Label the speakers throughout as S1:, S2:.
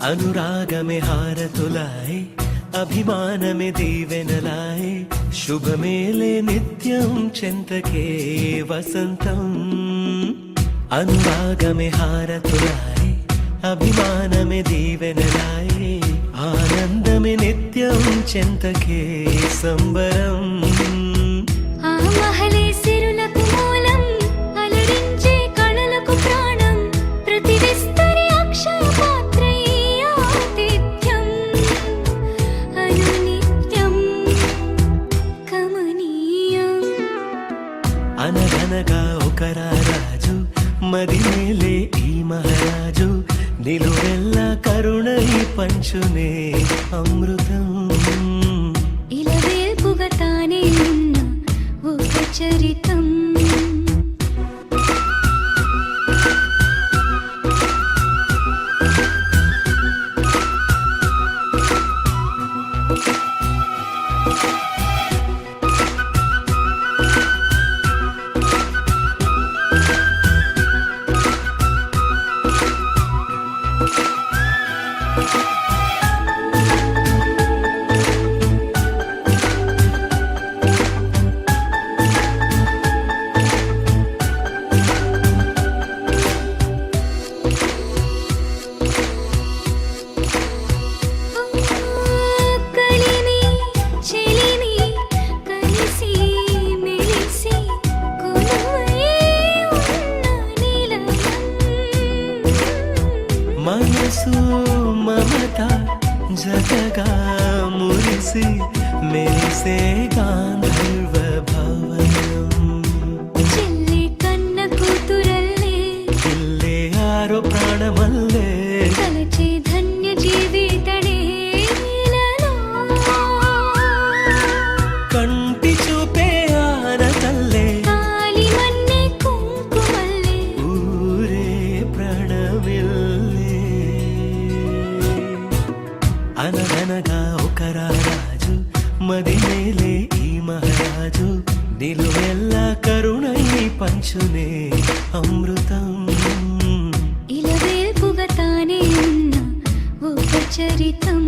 S1: अनुरागमे हारतुलाय अभिमानमे दीवेनलाय शुभमेले नित्यं चिन्तके वसन्तम् अनुरागमे हारतुलाय अभिमानमे दीवेनलाय आनन्दमे नित्यं चिन्तके संबरम् అనగనగా ఒక రాజు మదిమేలే ఈ మహారాజు నిలువెల్లా కరుణై పంచునే అమృతం
S2: ఇలవేల్పుగా తానే ఉన్న ఒక చరితం
S1: మనసు మమత జతగా మురిసి మెరిసే గాంధర్వ భవనం
S2: చెల్లి కన్న కూతురల్లే
S1: ఇల్లే ఆరో ప్రాణమల్లే
S2: కలచే ధన్య జీవితడే
S1: కంటి చూపే ఆనతల్లే
S2: కాలి మన్నే కుంకుమల్లే
S1: ఊరే ప్రణమిల్లే అనగనగా ఒక రాజు మదిమేలే ఈ మహారాజు నిలువెల్లా కరుణై పంచునే అమృతం
S2: ఇలవేల్పుగా తానే ఉన్న ఒక చరితం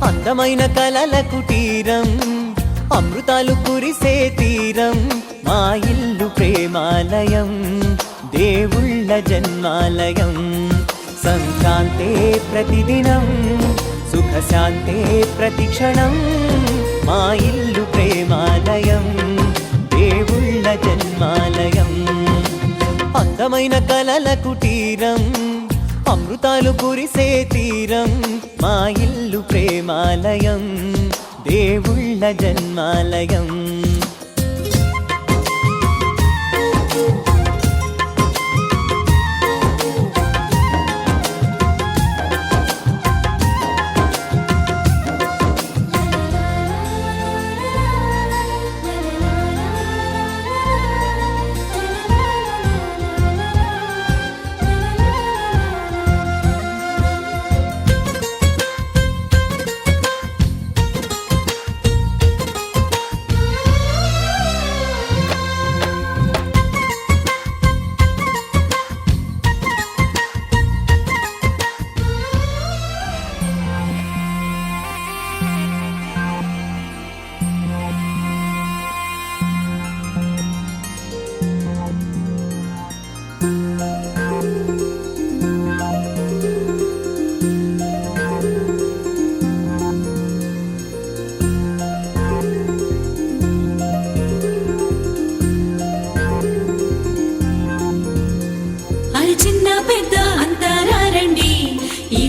S3: అందమైన కలల కుటీరం అమృతాలు కురిసే తీరం మా ఇల్లు ప్రేమాలయం దేవుళ్ళ జన్మాలయం సంక్రాంతే ప్రతిదినం సుఖశాంతే ప్రతిక్షణం మా ఇల్లు ప్రేమాలయం దేవుళ్ళ జన్మాలయం అందమైన కలల కుటీరం అమృతాలు కురిసే తీరం మా ఇల్లు ప్రేమాలయం దేవుళ్ళ జన్మాలయం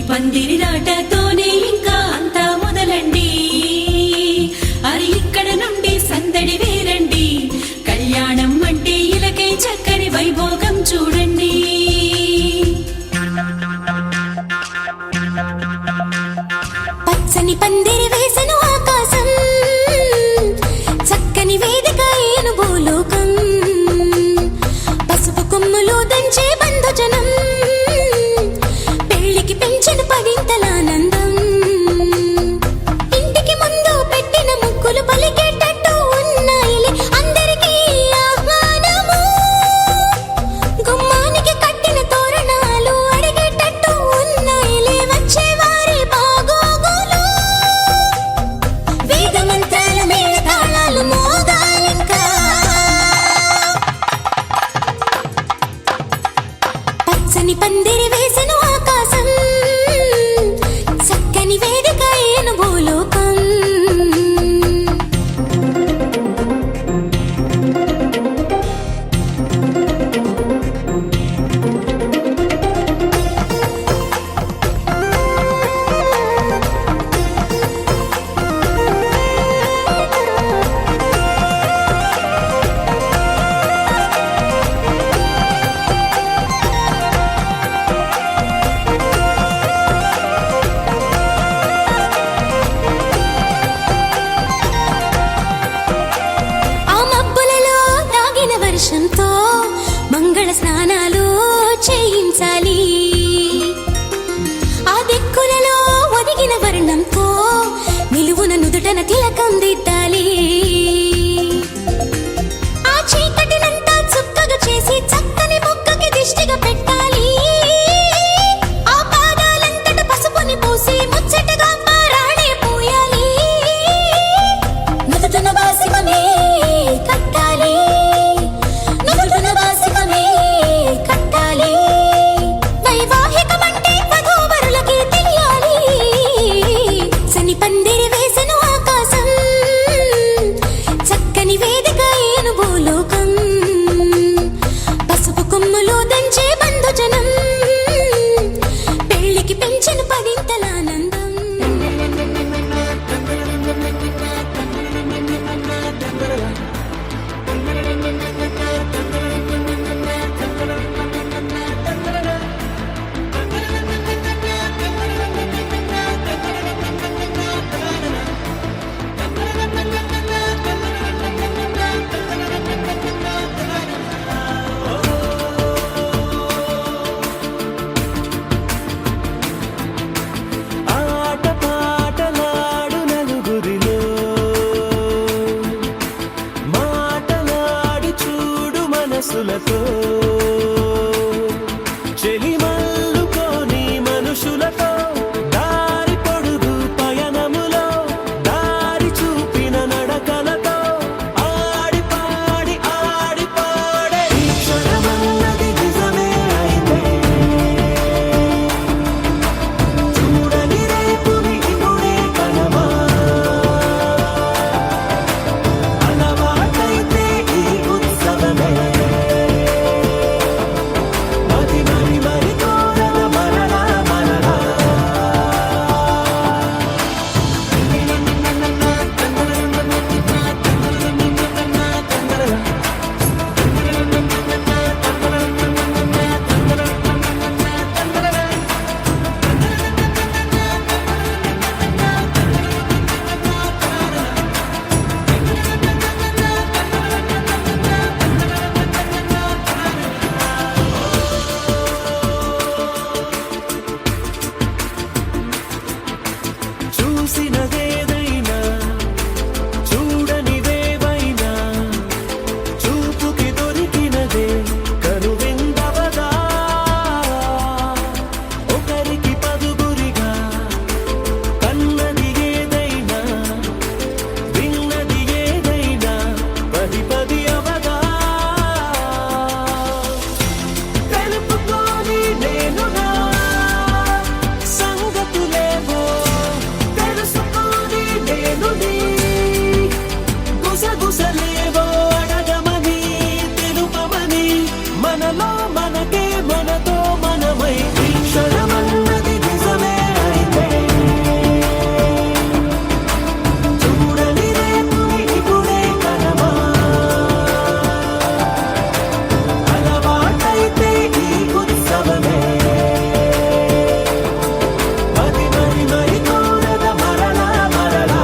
S4: పందిరి రాటతోనే ఇంకా అంతా మొదలండి. అరి ఇక్కడ నుండి సందడి వేరండి. కళ్యాణం అంటే ఇలకై చక్కని వైభోగం చూడండి.
S2: పచ్చని పందిరి వేసను ఆకాశం, చక్కని వేదిక ఏను భూలోకం. మగధన తిలకం దిద్దాలి ఆ చీకటినంతా చుక్కగా చేసి చక్కని మొక్కకి దిష్టిగా పెట్టాలి ఆ పాదాలంతట పసుపుని పూసి ముచ్చటగా పారాణే పూయాలి నుదుటన వాసికమే కట్టాలి నుదుటన వాసికమే కట్టాలి వైవాహికమంటే వధూవరులకి తెలియాలి సని పందిరి వేసెను ఆకాశం చక్కని వేదిక ఏను భూలోకం పసుపు కొమ్ములు దంచే బంధుజనం పెళ్లికి పెంచిన పదింతల ఆనందం
S1: ఆట పాటలాడు నలుగురిలో మాటలాడి చూడు మనసులతో చెలిమల్లుకోని మనుషులతో దారి పొడుగు పయనములో దారి చూపిన నడకలతో ఆడి పాడి ఈ క్షణమన్నది నిజమే అయితే చూడని రేపుని ఇప్పుడే కనవా అలవాటైతే ఈ ఉత్సవమే మరి మరి మరి కోరన మరలా మరలా చూసినదేదైనా చూడనిదేవైనా చూపుకి దొరికినదే కనువిందవదా ఒకరికి పదుగురిగా కన్నది ఏదైనా విన్నది ఏదైనా పది పది అవదా తెలుపుకోని నేనునా సంగతులేవో తెలుసుకొని నేను నీ గుసగుసలేవో అడగమని తెలుపమని మనలో మనకే మనతో మనమై ఈ క్షణమన్నది నిజమే అయితే చూడని రేపుని ఇప్పుడే కనవా అలవాటైతే ఈ ఉత్సవమే మరి మరి మరి కోరద మరలా మరలా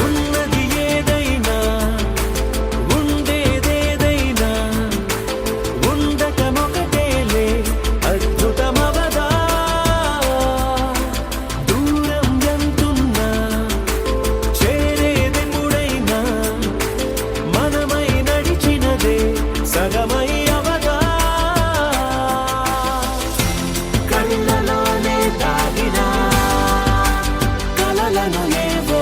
S1: ఉన్నది ఏదైనా ఉండేదేదైనా ఉండటమొకటేలే అద్భుతమవదా దూరం ఎంతున్నా చేరేదెప్పుడైనా మనమై నడిచినదే సగమై అవదా కళ్ళలోనే దాగినా కలలను ఏవో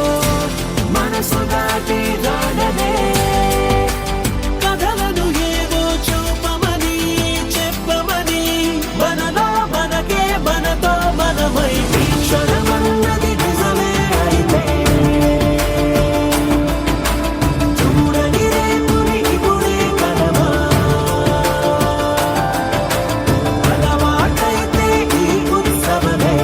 S1: మనసు దాటి రాననే కథలను ఏవో చూపమని చెప్పమని మనలో మనకే మనతో మనమై ఈ క్షణమన్నది నిజమే అయితే చూడని రేపుని ఇప్పుడే కనవా అలవాటైతే ఈ ఉత్సవమే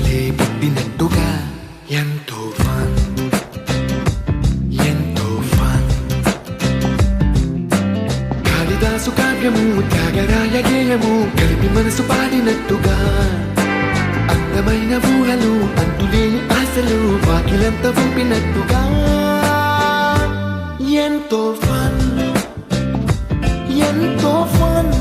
S5: కలలే పుట్టినట్టుగా ఎంతో ఫన్ ఎంతో ఫన్ కాళిదాసు కావ్యము త్యాగరాయ గేయము కలిపి మనసు పాడినట్టుగా అందమైన ఊహలు అంతులేని ఆశలు వాకిలంతా పంపినట్టుగా ఎంతో ఫన్ ఎంతో ఫన్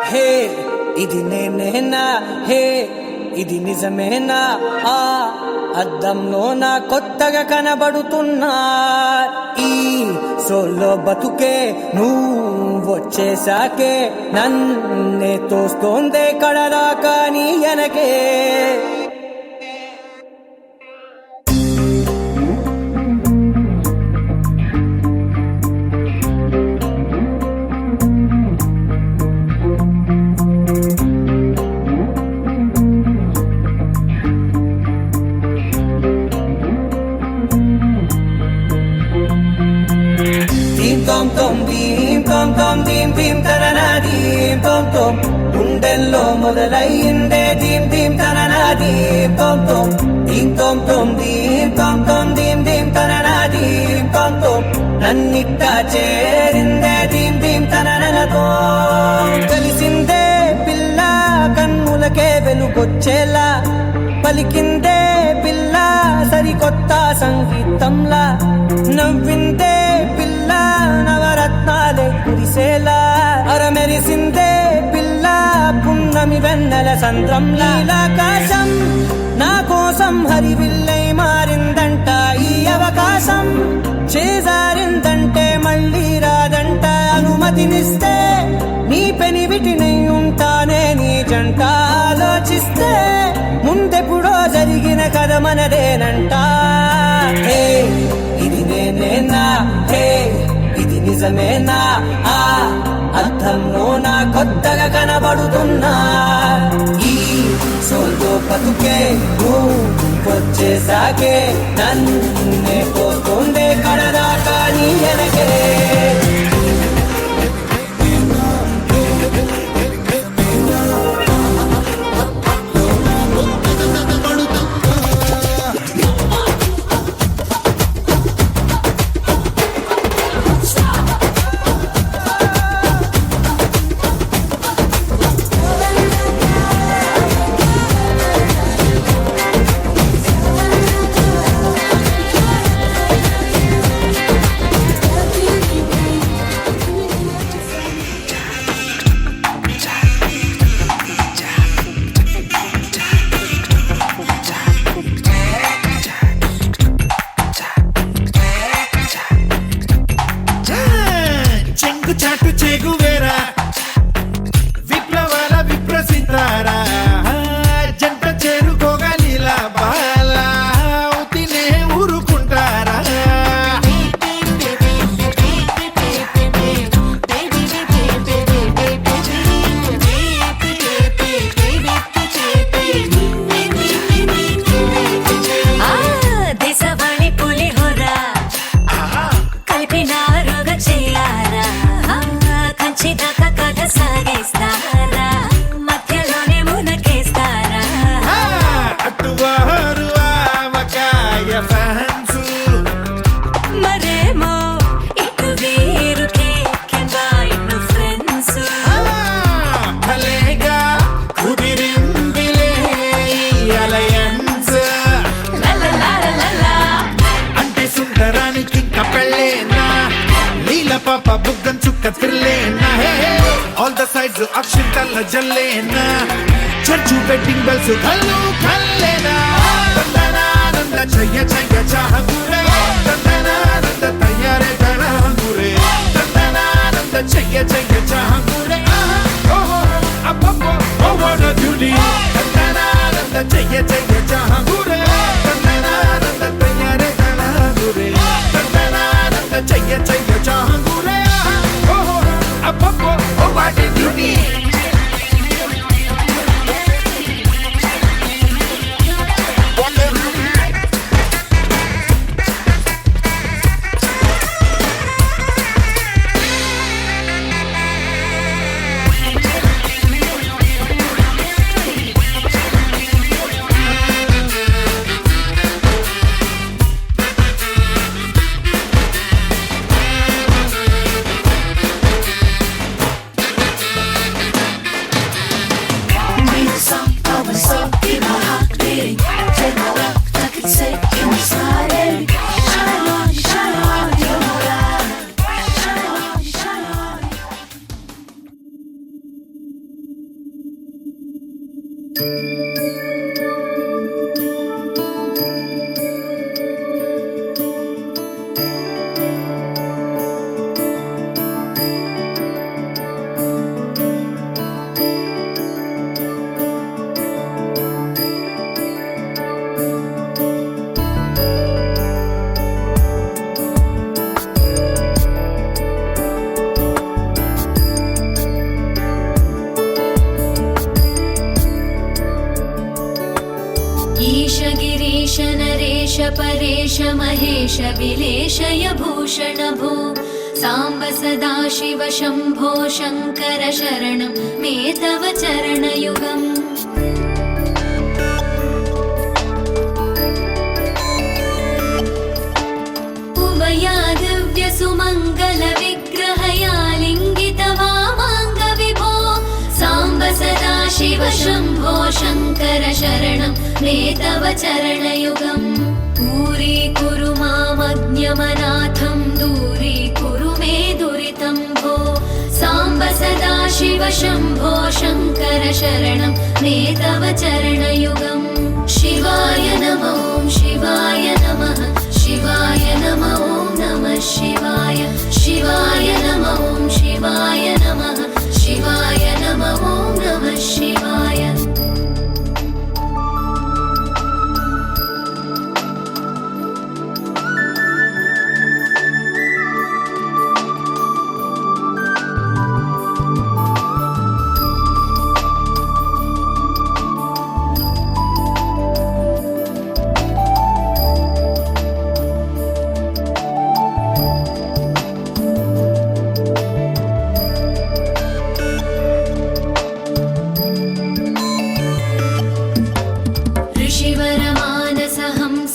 S6: హే ఇది నేనేనా హే ఇది నిజమేనా ఆ అద్దంలో నా కొత్తగా కనబడుతున్నా ఈ సోలో బతుకే నువ్వు వచ్చేసాకే నన్నే తోస్తోందే కడదాకా నీ వెనకే tom tom dim dim tarana dim tom tom గుండెల్లో మొదలైందే dim dim tarana dim tom tom dim tom tom dim tom tom dim dim tarana dim tom tom నన్నిట్ట చేరిందే dim dim taranaతో కలిసిందే పిల్ల కన్నులకే వెలుగొచ్చేలా పలికిందే పిల్ల సరికొత్త సంగీతంలా నవ్విందే పిల్ల నవరత్నాలే కురిసేలా అరమెరిసిందే పిల్ల పున్నమి వెన్నెల సంద్రంలా ఆకాశం నా కోసం హరివిల్లై మారిందంట ఈ అవకాశం చేజారిందంటే మళ్ళీ రాదంట అనుమతినిస్తే నీ పెనివిటినై ఉంటానే నీ జంట ఆలోచిస్తే ముందెప్పుడో జరిగిన కథ మనదేనంట హే ఇది నేనేనా హే ఇది నిజమేనా ఆ అర్థంలో నా కొత్తగా కనబడుతున్నా ఈ సోల్తో బతుకే వచ్చేసాకే నన్నే పోతుండే కడదాకా నీ వెనకే
S5: సైడ్స్ అక్షింతల జల్లేనా చర్చు బెట్టింగ్ బెల్స్ కల్లు కల్లేనా తందనానంద చెయ్య చెయ్య చాహకురే తందనానంద తయారే తరాంగురే తందనానంద చెయ్య చెయ్య చాహకురే ఓహో అబ్బబ్బో ఓ వాట్ ఎ బ్యూటీ తందనానంద చెయ్య చెయ్య చాహకురే తందనానంద తయారే తరాంగురే తందనానంద చెయ్య చెయ్య చాహకురే ఓహో అబ్బబ్బో ఓ వాట్ ఎ బ్యూటీ
S4: परेश महेश विलेशय भूषण भो साम्ब सदा शिव शम्भो शङ्कर शरणं मे तव चरणयुगम् उमया दिव्य सुमङ्गल विग्रहया लिङ्गित वामाङ्ग विभो साम्ब सदा शिव शम्भो शङ्कर शरणं मे तव चरणयुगम् दूरीकुरु मामज्ञमनाथं दूरीकुरु मे दुरितं भो साम्ब सदा शिव शम्भो शङ्कर शरणं मे तव चरणयुगम् शिवाय नमो शिवाय नमः शिवाय नमो नमः शिवाय शिवाय नमो शिवाय नमः शिवाय नमो नमः शिवाय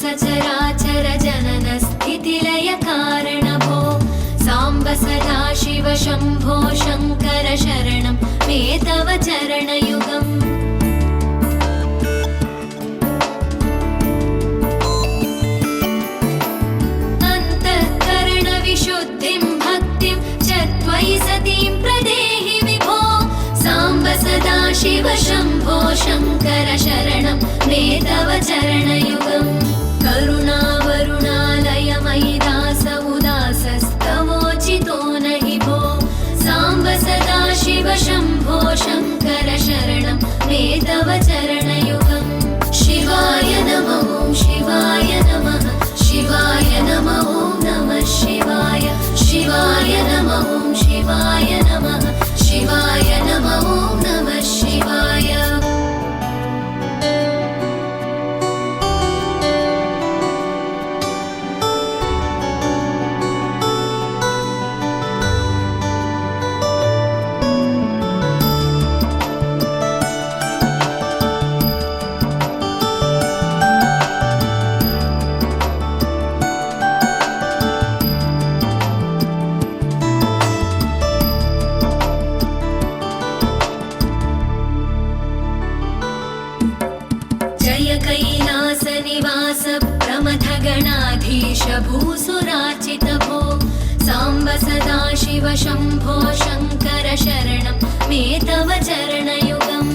S4: सचराचर जनन स्थितिलय कारण भो साम्ब सदा शिव शम्भो शङ्कर शरणं मे तव चरणयुगम् अन्तःकरण विशुद्धिं भक्तिं च त्वयि सतीं प्रदेहि विभो साम्ब सदा शिव शम्भो शङ्कर शरणं मे तव चरणयुगम् करुणावरुणालय मयि दास उदासस्तवोचितो नहि भो साम्ब सदा शिव शम्भो शङ्कर शरणं मे तव चरणयुगम् शिवाय नमो शिवाय नमः शिवाय नमो नमः शिवाय शिवाय नमो शिवाय नमः शिवाय नमो नमः शिवाय भूसुराचित भो साम्ब सदा शिव शम्भो शङ्कर शरणं मे तव चरणयुगम्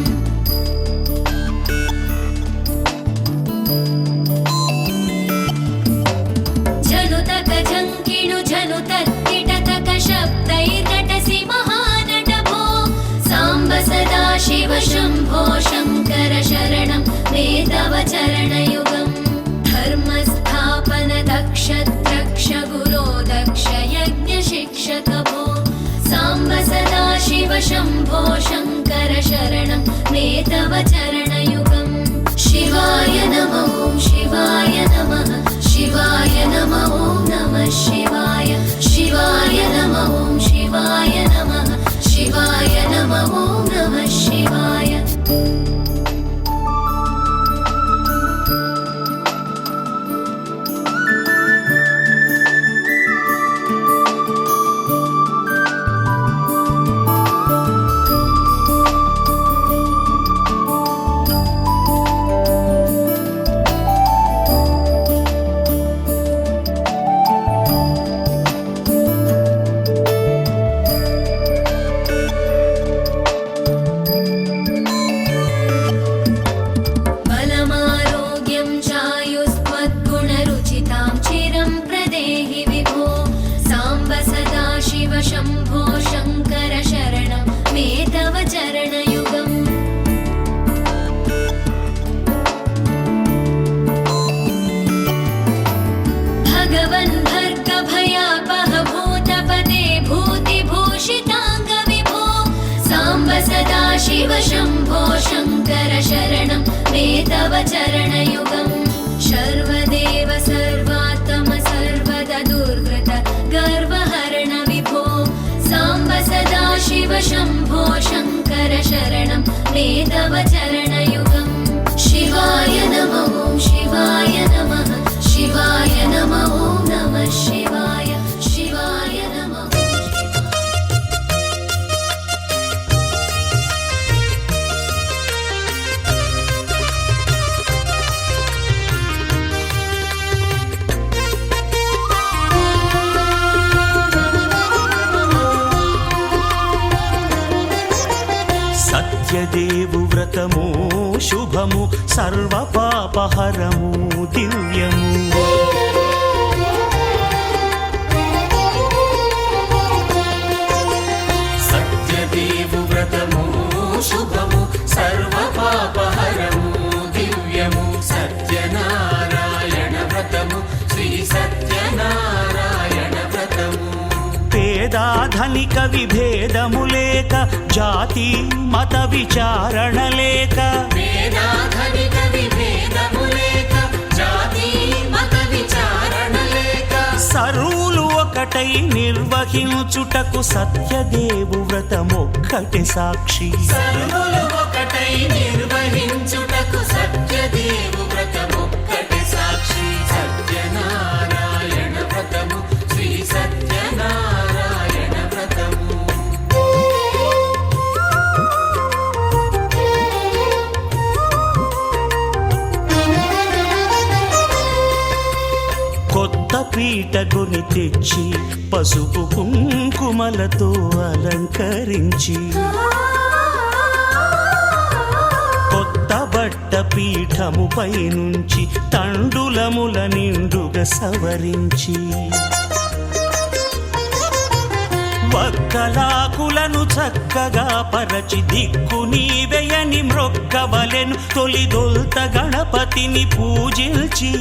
S4: जनुतक जङ्किणु जनुतत्किटतक शब्दैर्नटसि महानट भो साम्ब सदा शिव शम्भो शङ्कर शरणं मे तव चरणयुगम् धर्मस्थापन दक्ष द्रक्ष गुरो दक्ष यज्ञ शिक्षक भो साम्ब सदा शिव शम्भो शङ्कर शरणं मे तव चरणयुगम् शिवाय नमः ॐ शिवाय नमः शिवाय नमः ॐ नमः शिवाय शिवाय नमः ॐ शिवाय नमः शिवाय नमः ॐ नमः शिवाय बलमारोग्यं चायुस्त्वद्गुणरुचितां चिरं प्रदेहि विभो साम्ब सदा शिव शम्भो शङ्कर शरणं मे तव चरणयुगम् भगवन् भर्ग भयापह भूतपते भूतिभूषिताङ्ग विभो साम्ब सदा शिव शम्भो शङ्कर शरणं मे तव चरणयुगम् सर्वदेव सर्वात्म सर्वद दुर्वृत गर्वहरण विभो साम्ब सदा शिव शम्भो शङ्कर शरणं मे तव चरणयुगम् शिवाय नमः ॐ शिवाय नमः शिवाय नमः ॐ नमः शिवाय शिवाय नमः
S1: సత్యదేవు వ్రతము శుభము సర్వ పాపహరము దివ్యము సత్యదేవు వ్రతము శుభము సర్వ పాపహరము దివ్యము సత్యనారాయణ వ్రతము శ్రీ సత్యనారాయణ వ్రతము పేదాధనిక విభేదము లేక జాతి మత విచారణ లేక
S4: వేదాధనిక విభేదము లేక జాతి మత విచారణ లేక
S1: సర్వులు ఒకటై నిర్వహించుటకు సత్యదేవు వ్రతమొక్కటి సాక్షి
S4: సర్వులు ఒకటై నిర్వహించుటకు సత్యదేవు వ్రతమొక్కటి సాక్షి సత్యనారాయణ వ్రతము శ్రీ సత్యనారాయణ వ్రతము
S1: కొత్త పీట కొని తెచ్చి పసుపు కుంకుమలతో అలంకరించి కొత్త బట్ట పీఠముపై నుంచి తండులముల నిండుగా సవరించి వక్కలాకులను చక్కగా పరచి దిక్కు నీవెయని మ్రొక్కవలెను తొలిదొల్త గణపతిని పూజించి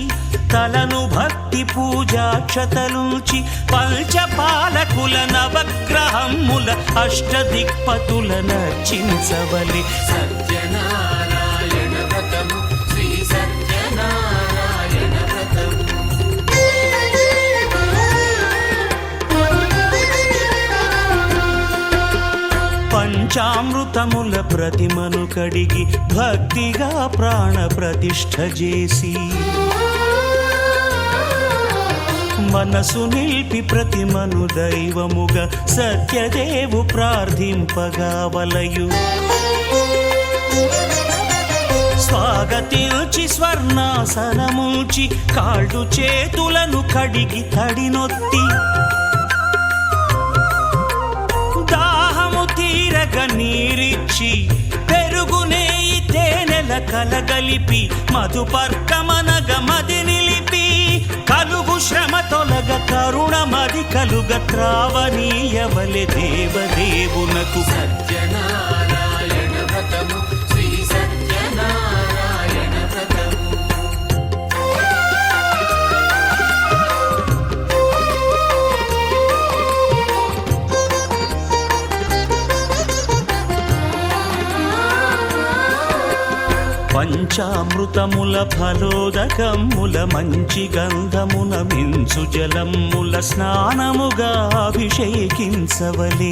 S1: తలను భక్తి పూజాక్షతలుంచి పంచపాలకుల నవగ్రహముల అష్టదిక్పతుల నర్చించవలె
S4: సత్యనారాయణ వ్రతము శ్రీ సత్యనారాయణ వ్రతము
S1: పంచామృతముల ప్రతిమను కడిగి భక్తిగా ప్రాణ ప్రతిష్ఠ చేసి మనసు నిలిపి ప్రతిమను దైవముగా సత్యదేవు ప్రార్థింపగా వలయు స్వాగతించి స్వర్ణాసనముంచి కాళ్ళు చేతులను కడిగి తడినొత్తి దాహము తీర
S7: మెరగ నీరిచ్చి పెరుగునేయి తేనెల కలగలిపి మధుపర్కమనగ మది నిలిపి కలుగు శ్రమ తొలగ కరుణ మది కలుగ త్రావనీయవలె దేవదేవునకు
S1: సత్యనారాయణ వ్రతము శ్రీ సత్యనారాయణ వ్రతము
S7: పంచామృతముల ఫలోదకముల మంచి గంధమున మించు జలముల స్నానముగా అభిషేకించవలే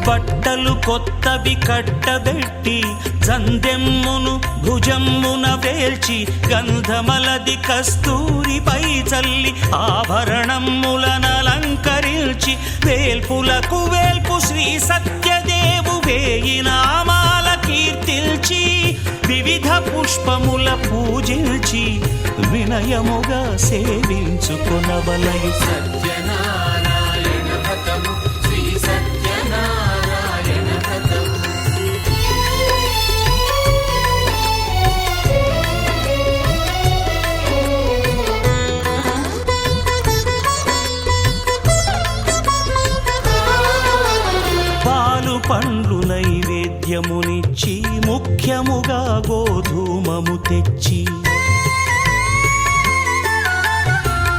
S7: బట్టలు కొత్తవి కట్టబెట్టి జందెమ్మును భుజమ్మున వేల్చి గంధమలది కస్తూరిపై చల్లి ఆభరణములనలంకరించి వేల్పులకు వేల్పు శ్రీ సత్యదేవు వేయి నామాల కీర్తిల్చి వివిధ పుష్పముల పూజించి వినయముగా సేవించుకొనవలయు
S1: సత్యనారాయణ వ్రతము శ్రీ సత్యనారాయణ వ్రతము
S7: పాలు పండ్లు నైవేద్యమునిచ్చి ముఖ్యముగా గోధూమము తెచ్చి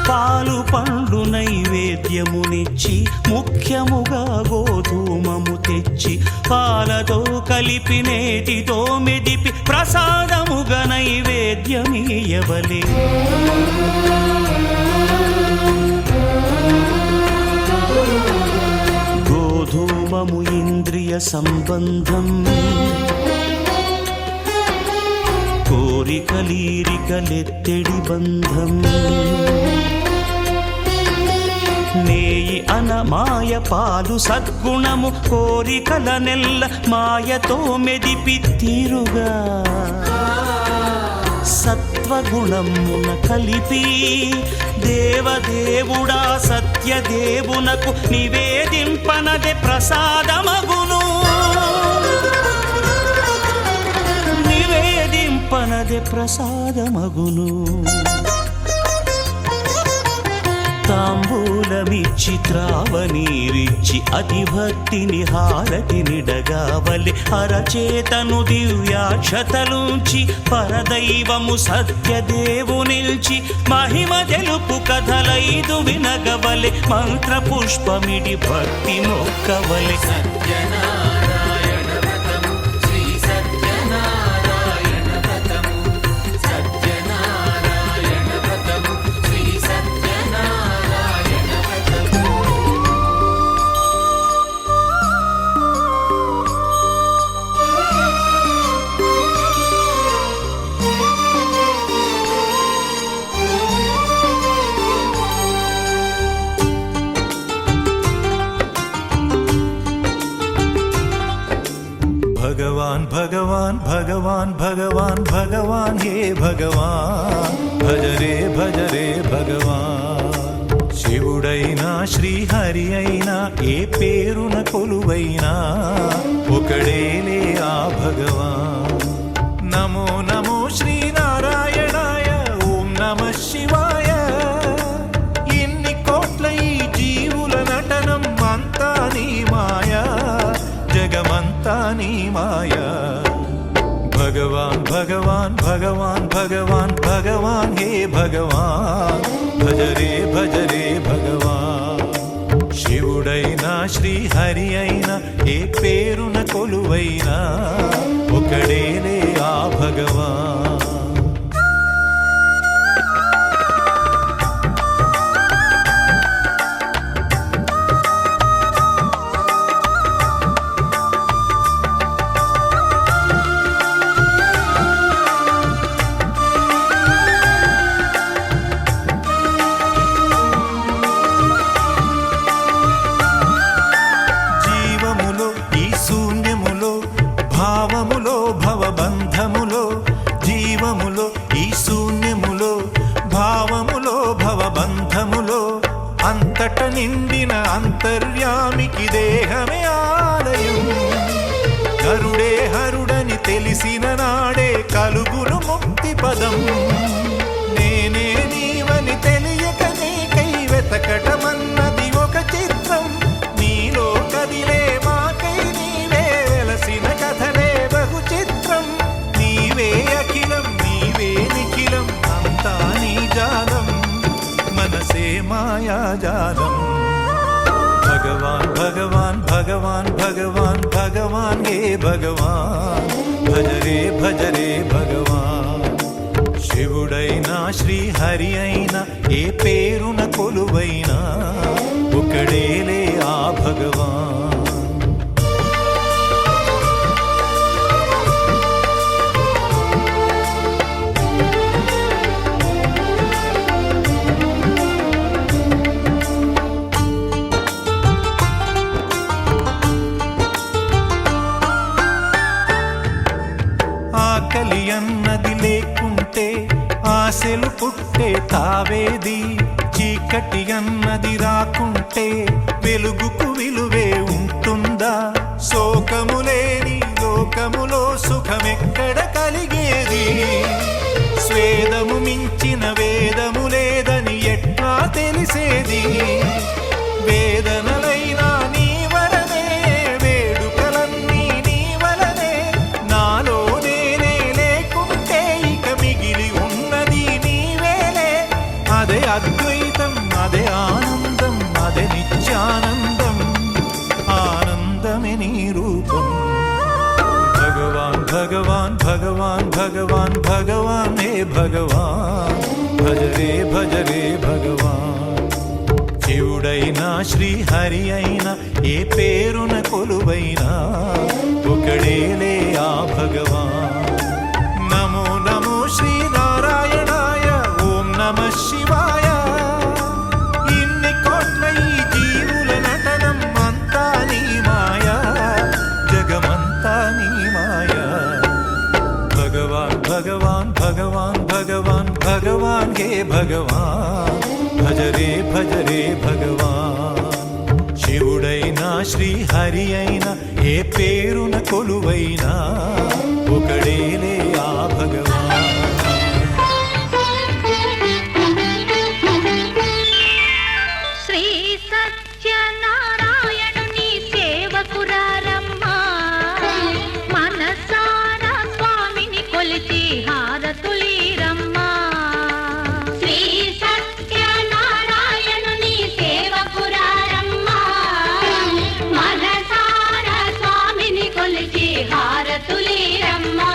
S7: పాలు పండ్లు నైవేద్యమునిచ్చి ముఖ్యముగా గోధూమము తెచ్చి పాలతో కలిపి నేతితో మెదిపి ప్రసాదముగా నైవేద్యమీయవలే గోధూమము ఇంద్రియ సంబంధం కోరికలీరికలెత్తెడి బంధం నేయి అనమాయ పాలు సద్గుణము కోరికల నెల్ల మాయతో మెదిపి తీరుగా సత్వగుణమున కలిపి దేవదేవుడా సత్యదేవునకు నివేదింపనదే ప్రసాదమగును నివేదింపనదే ప్రసాదమగును తాంబూలమిచ్చి త్రావనీరిచ్చి అతిభక్తిని హారతినిడగావలె అరచేతను దివ్యాక్షతలుంచి పరదైవము సత్యదేవునిల్చి మహిమ తెలుపు కథలైదు వినగవలె మంత్ర పుష్పమిడి భక్తి మొక్కవలె
S1: సత్యనారాయణ వ్రతము శ్రీ సత్యనారాయణ వ్రతము సత్యనారాయణ వ్రతము శ్రీ సత్యనారాయణ వ్రతము
S5: भगवान भगवान भगवान भगवान भगवान हे भगवान भज रे भगवान శివుడైనా శ్రీహరి అయినా ఏ పేరున కొలువైనా ఒకడేలే ఆ భగవాన్ నమో నమో శ్రీనారాయణాయ ఓం నమః శివాయ ఇన్ని కోట్ల ఈ జీవుల నటనం అంతా నీ మాయా జగమంతా నీ మాయా భగవాన్ భగవాన్ భగవాన్ భగవాన్ భగవాన్ హే భగవాన్ భజ రే భగవాన్ శివుడైనా శ్రీహరి అయినా ఏ పేరున కొలువైనా ఒకడేలే ఆ భగవాన్ తెలిసిన నాడే కలుగును ముక్తి పదం నేనే నీవని తెలియక నీకై వెతకటమన్నది ఒక చిత్రం నీలో కదిలే మాకై నీవే వెలసిన కథలే బహు చిత్రం నీవే అఖిలం నీవే నిఖిలం అంతా నీ జాలం మనసే మాయాజాలం भगवान भगवान भगवान भगवान भगवान हे भगवान भज रे भगवान శివుడైనా శ్రీహరి అయినా ఏ పేరున కొలువైనా ఒకడేలే ఆ భగవాన్ ఆకలి అన్నది లేకుంటే ఆశలు పుట్టే తావేది చీకటి అన్నది రాకుంటే వెలుగుకు విలువే ఉంటుందా శోకము లేని లోకములో సుఖమెక్కడ కలిగేది స్వేదము మించిన వేదము లేదని ఎట్లా తెలిసేది వేదనలైనా నీ వరనే వేడుకలన్నీ నీ వలనే నాలో నేనే లేకుంటే ఇక మిగిలి ఉన్నది నీవేలే అదే అద్వైతం అదే ఆనందం అదే నిత్యానందం ఆనందమే నీ రూపం భగవాన్ భగవాన్ భగవాన్ భగవాన్ భగవాన్ హే భగవాన్ భజ రే భగవాన్ శివుడైనా శ్రీహరి అయినా ఏ పేరున కొలువైనా ఒకడేలే ఆ భగవాన్ నమో నమో శ్రీనారాయణాయ ఓం నమః శివాయ ఇన్ని కోట్ల ఈ జీవుల నటనం అంతా నీ మాయా జగమంతా నీ మాయా భగవాన్ భగవాన్ భగవాన్ భగవాన్ భగవాన్ హే భగవాన్ భజ రే భగవాన్ శివుడైనా శ్రీహరి అయినా ఏ పేరున కొలువైనా ఒకడేలే ఆ భగవాన్
S2: శ్రీ సత్యనారాయణుని సేవకురారమ్మా మనసారా స్వామిని కొలిచి హారతులీరమ్మా
S4: శ్రీ సత్యనారాయణుని సేవకురారమ్మా మనసారా స్వామిని కొలిచి హారతులీరమ్మా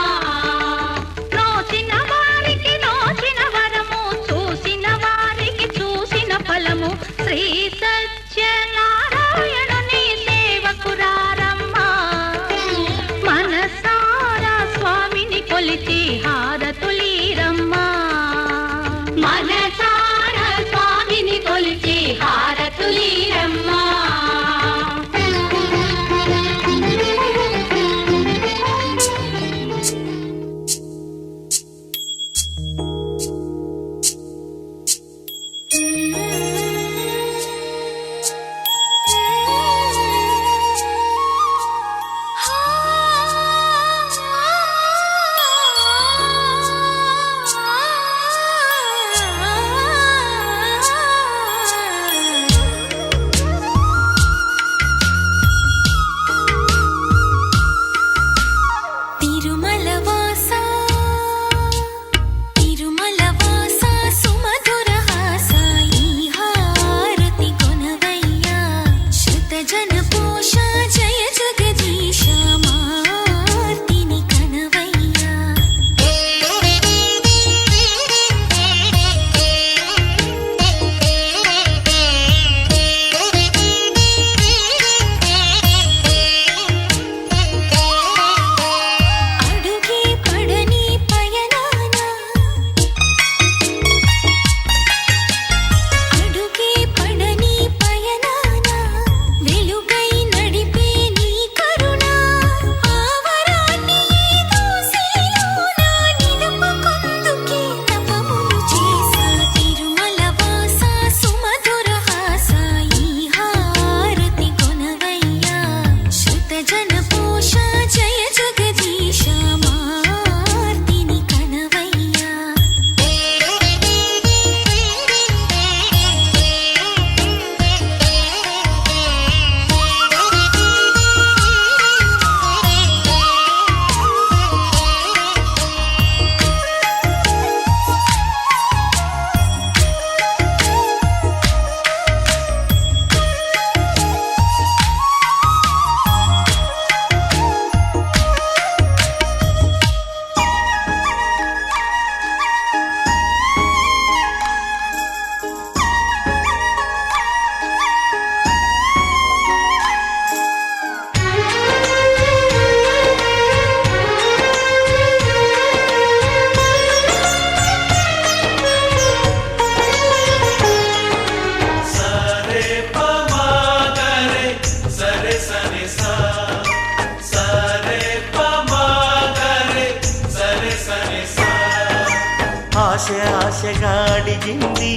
S7: ఆశగా అడిగింది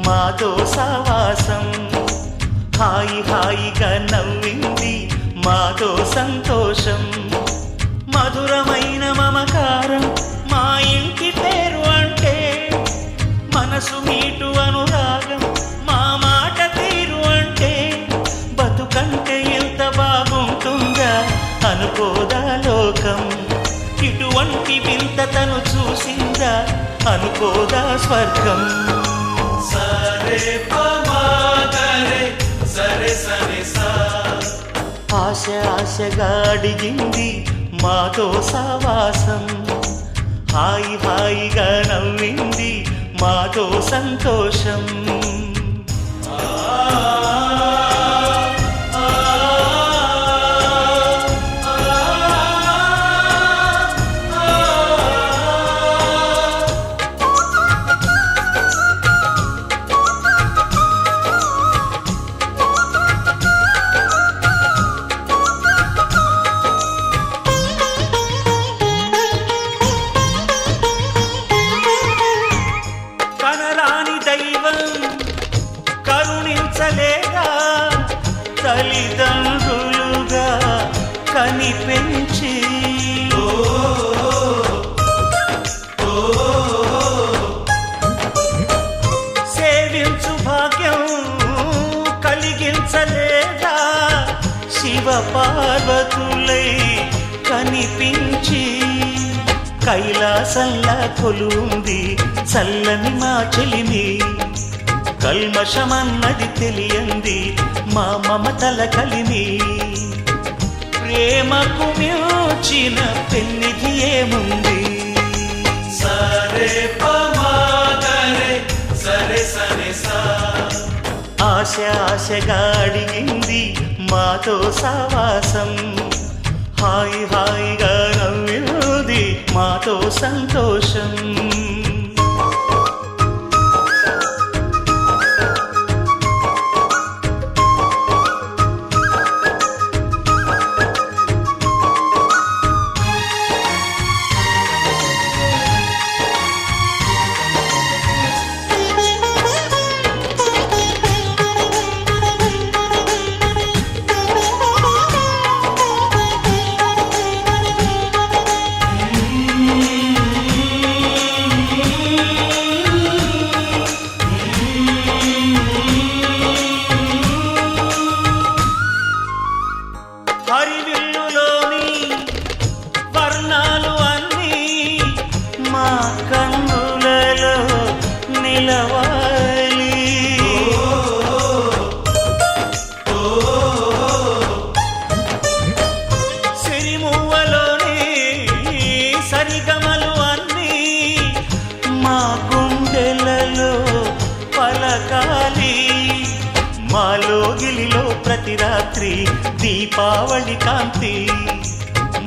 S7: మాతో సావాసం హాయి హాయిగా నవ్వింది మాతో సంతోషం మధురమైన మమకారం మా ఇంటి పేరు అంటే మనసు మీటు అనురాగం మా మాట తీరు అంటే బతుకంటే ఎంత బాగుంటుందా అనుకోదా లోకం ఇటువంటి వింత తను చూసిందా అనుకోదా స్వర్గం
S1: సరే పమాగరే సరే సరే సా
S7: ఆశ ఆశగా అడిగింది మాతో సావాసం హాయి హాయిగా నవ్వింది మాతో సంతోషం కరుణించలేగా తల్లిదండ్రులుగా కనిపించి సేవించు భాగ్యం కలిగించలేగా శివ పార్వతులై కనిపించి కైలాసంలా కొలుంది చల్లని మా చెలిమి కల్మషమన్నది తెలియంది మా మమతల కలిమి ప్రేమకు మించిన పెన్నిధి ఏముంది
S1: సరే పమాగరే సరే సరే సా
S7: ఆశ ఆశగా అడిగింది మాతో సావాసం హాయి హాయిగా నవ్వింది మాతో సంతోషం హరివిల్లులోని వర్ణాలు అన్నీ మా కన్నులలో నిలవాలి సిరిమువ్వలోని సరిగమలు అన్నీ మా గుండెలలో పలకాలి మాలోగిలిలో ప్రతి రాత్రి దీపావళి కాంతి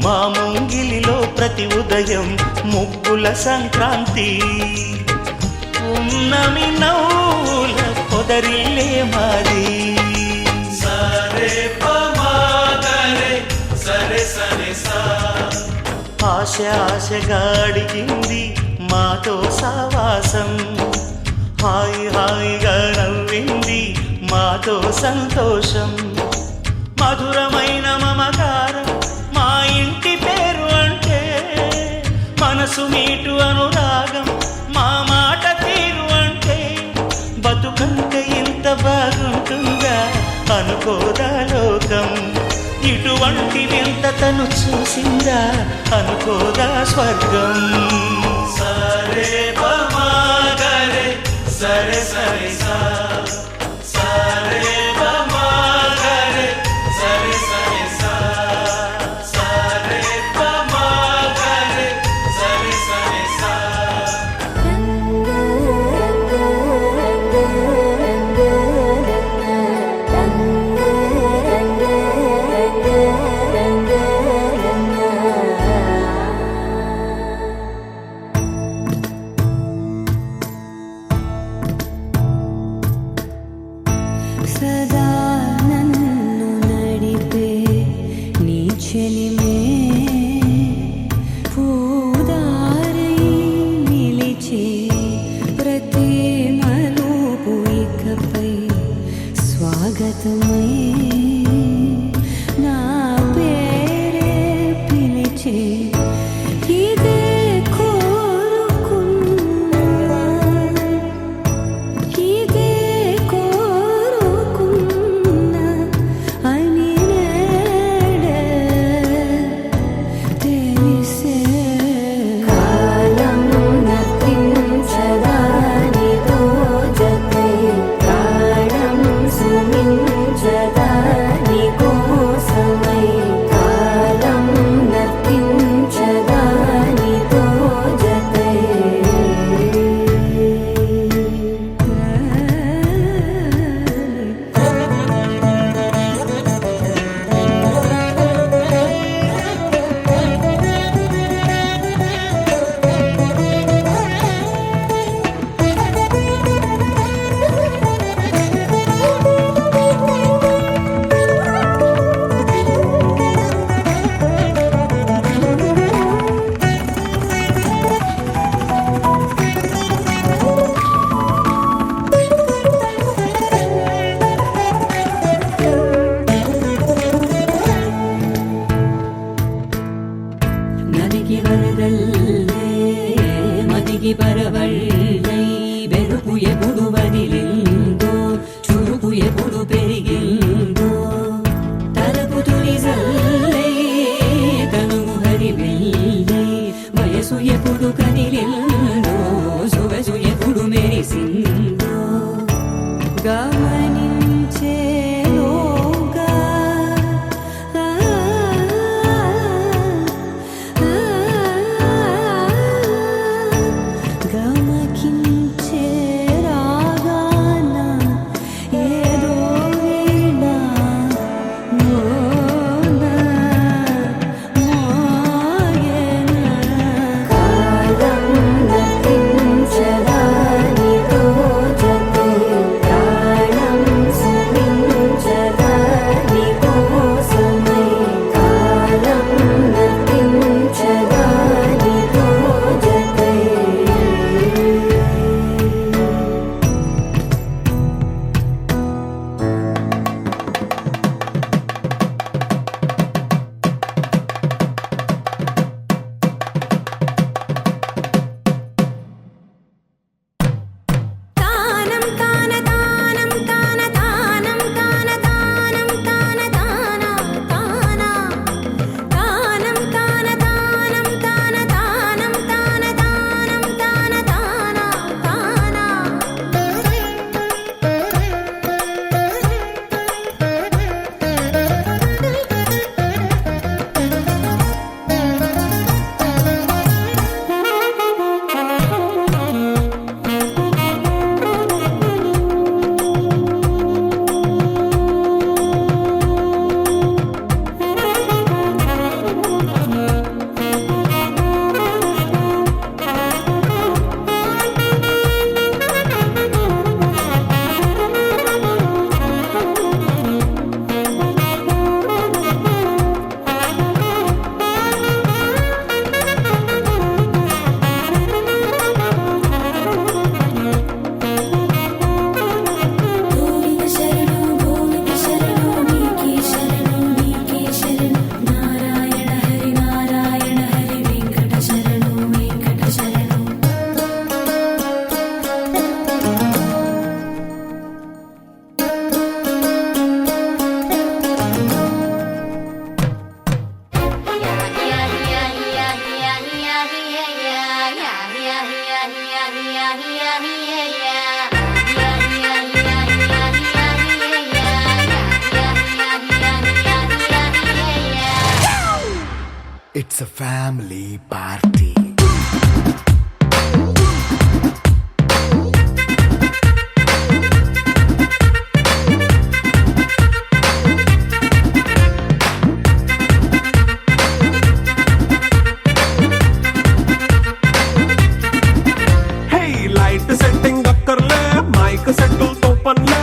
S7: మా ముంగిలిలో ప్రతి ఉదయం ముగ్గుల సంక్రాంతి ఉన్నమి నవ్వుల పొదరిల్లే మాది
S1: సరే పమాగరే సరే సరే సా
S7: ఆశ ఆశగా అడిగింది మాతో సావాసం హాయి హాయిగా నవ్వింది మాతో సంతోషం మధురమైన మమకారం మా ఇంటి పేరు అంటే మనసు మీటు అనురాగం మా మాట తీరు అంటే బతుకంటే ఇంత బాగుంటుందా అనుకోదా లోకం ఇటువంటి వింత తను చూసిందా అనుకోదా స్వర్గం
S1: సరే పమాగరే సరే సరే సా సరే పమాగరే సరే సరే సా సరే పమాగరే సరే సరే సా
S2: సదా నన్ను నడిపే నీ చెలిమే పూదారై నిలిచే ప్రతి
S8: పరవళ్ళై వెలుపు ఎప్పుడు వదిలిందో చురుకు ఎప్పుడు పెరిగిందో తలపు తొలి జల్లై తనువు హరివిల్లై వయసు ఎప్పుడు కదిలిందో సొగసు ఎప్పుడు మెరిసిందో గమనించేలోగా గమకించే రాగాన ఏదో వీణ మోన మోయన కాలం నటించరానితో జతే ప్రాణం సుమించరాని కోసమై కాలం నటించరానితో జతే తానం తాన తానం తాన తానం తాన తానం తాన తాన తాన తానం తాన తానం తాన తానం తాన తానం తాన తాన తాన గోవింద శరణు గోవింద శరణు నీకే శరణు నీకే శరణు నారాయణ హరి వెంకట శరణు వెంకట శరణు
S5: It's a family party. Hey, light setting అక్కర్లే మైక్ సెట్టులతో పనిలే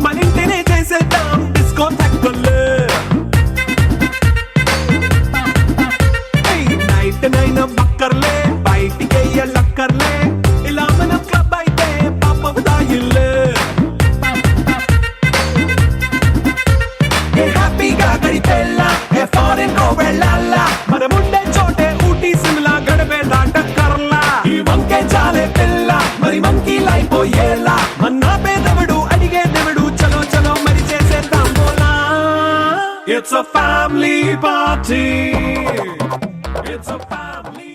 S5: మన ఇంటినే చేసేద్దాం డిస్కోథెక్కులే నైట్ నైన్ బక్కర్లే బయటికి ఎల్లక్కర్లే ఇలా మనం క్లబ్ అయితే పాపం దాయిల్లే ఏ హ్యాపీగా గడిపేలా ఏ ఫారెన్ కో వెళ్ళాలా మనం ఉండే చోటే ఊటీ సిమ్లా గడిపే దాటక్కర్లా ఈ వంకే చాలే పిల్ల మరి మంకీ లైపోయేలా మన్నా పేదవుడు అడిగే దేవుడు చలో చలో మరి చేసేద్దాం బోలా It's a family party. It's a family.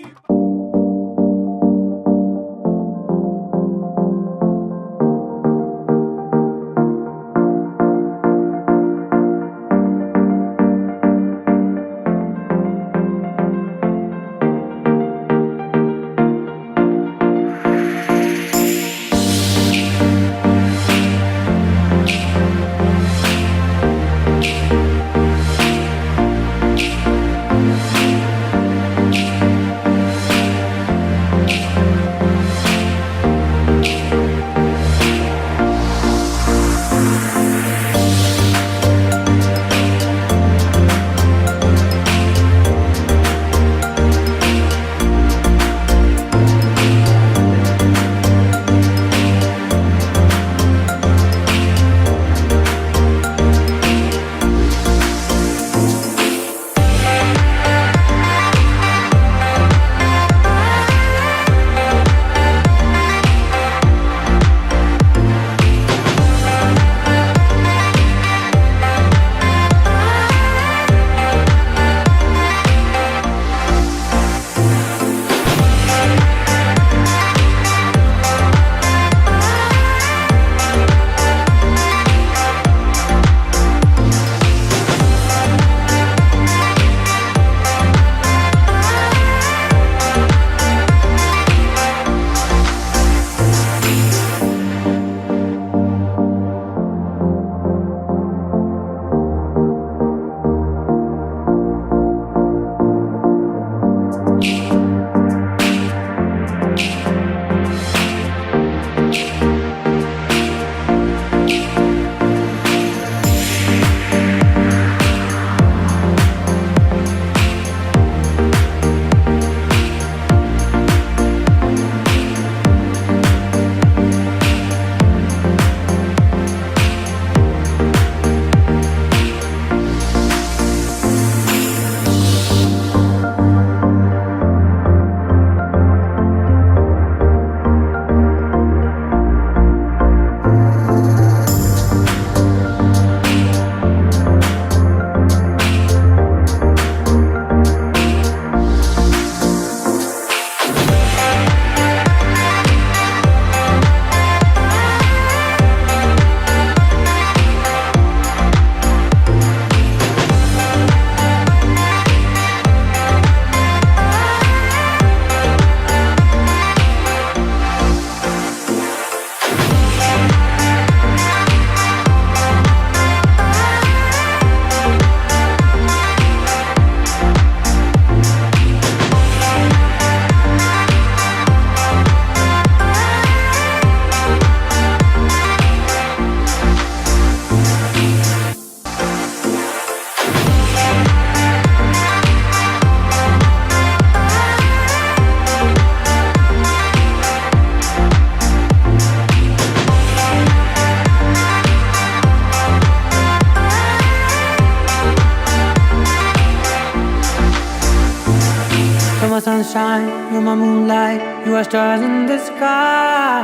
S6: my sunshine, you're my moonlight, you are stars in the sky.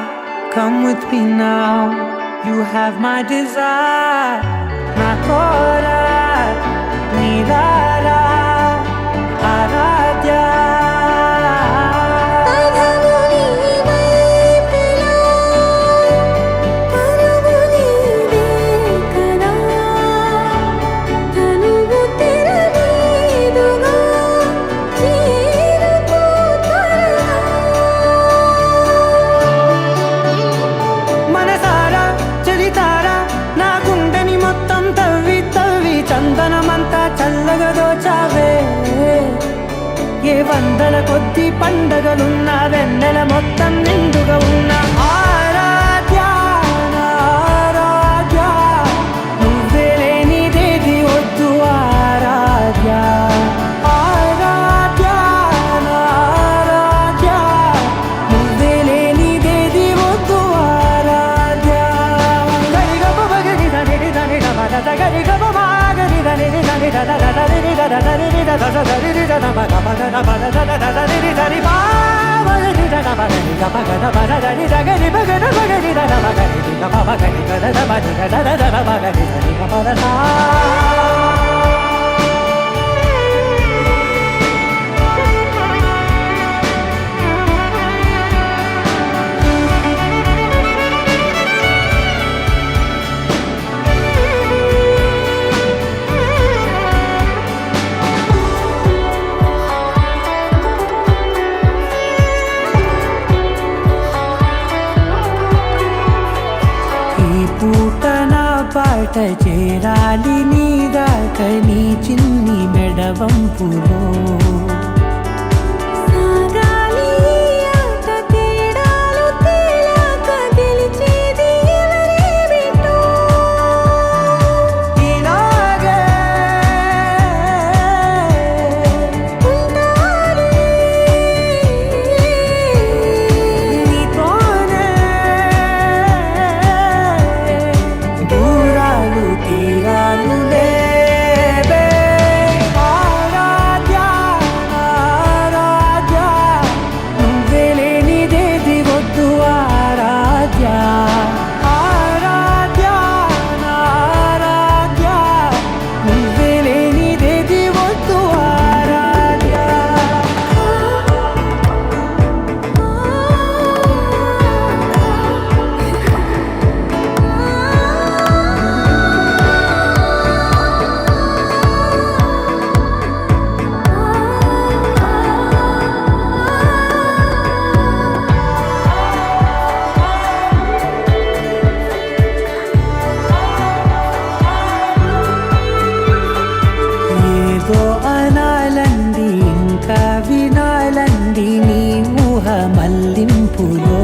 S6: Come with me now, you have my desire. Nakora, Nidara, Aradya. ఏ వందల కొద్ది పండగలున్న వెన్నెల మొత్తం నిండుగా ఉన్న ఆరాధ్య ఆరాధ్య నువ్వే లేనిదేది వద్దు ఆరాధ్య ఆరాధ్య ఆరాధ్య నువ్వే లేనిదేది వద్దు ఆరాధ్య గరిగ బగరి దని దని నమద గరిగ బాగరి దని దని దని పాట చేరాలి నీ దాకా నీ చిన్ని మెడవంపులో అనాలండి ఇంకా వినాలండి నీ ఊహ మల్లింపులో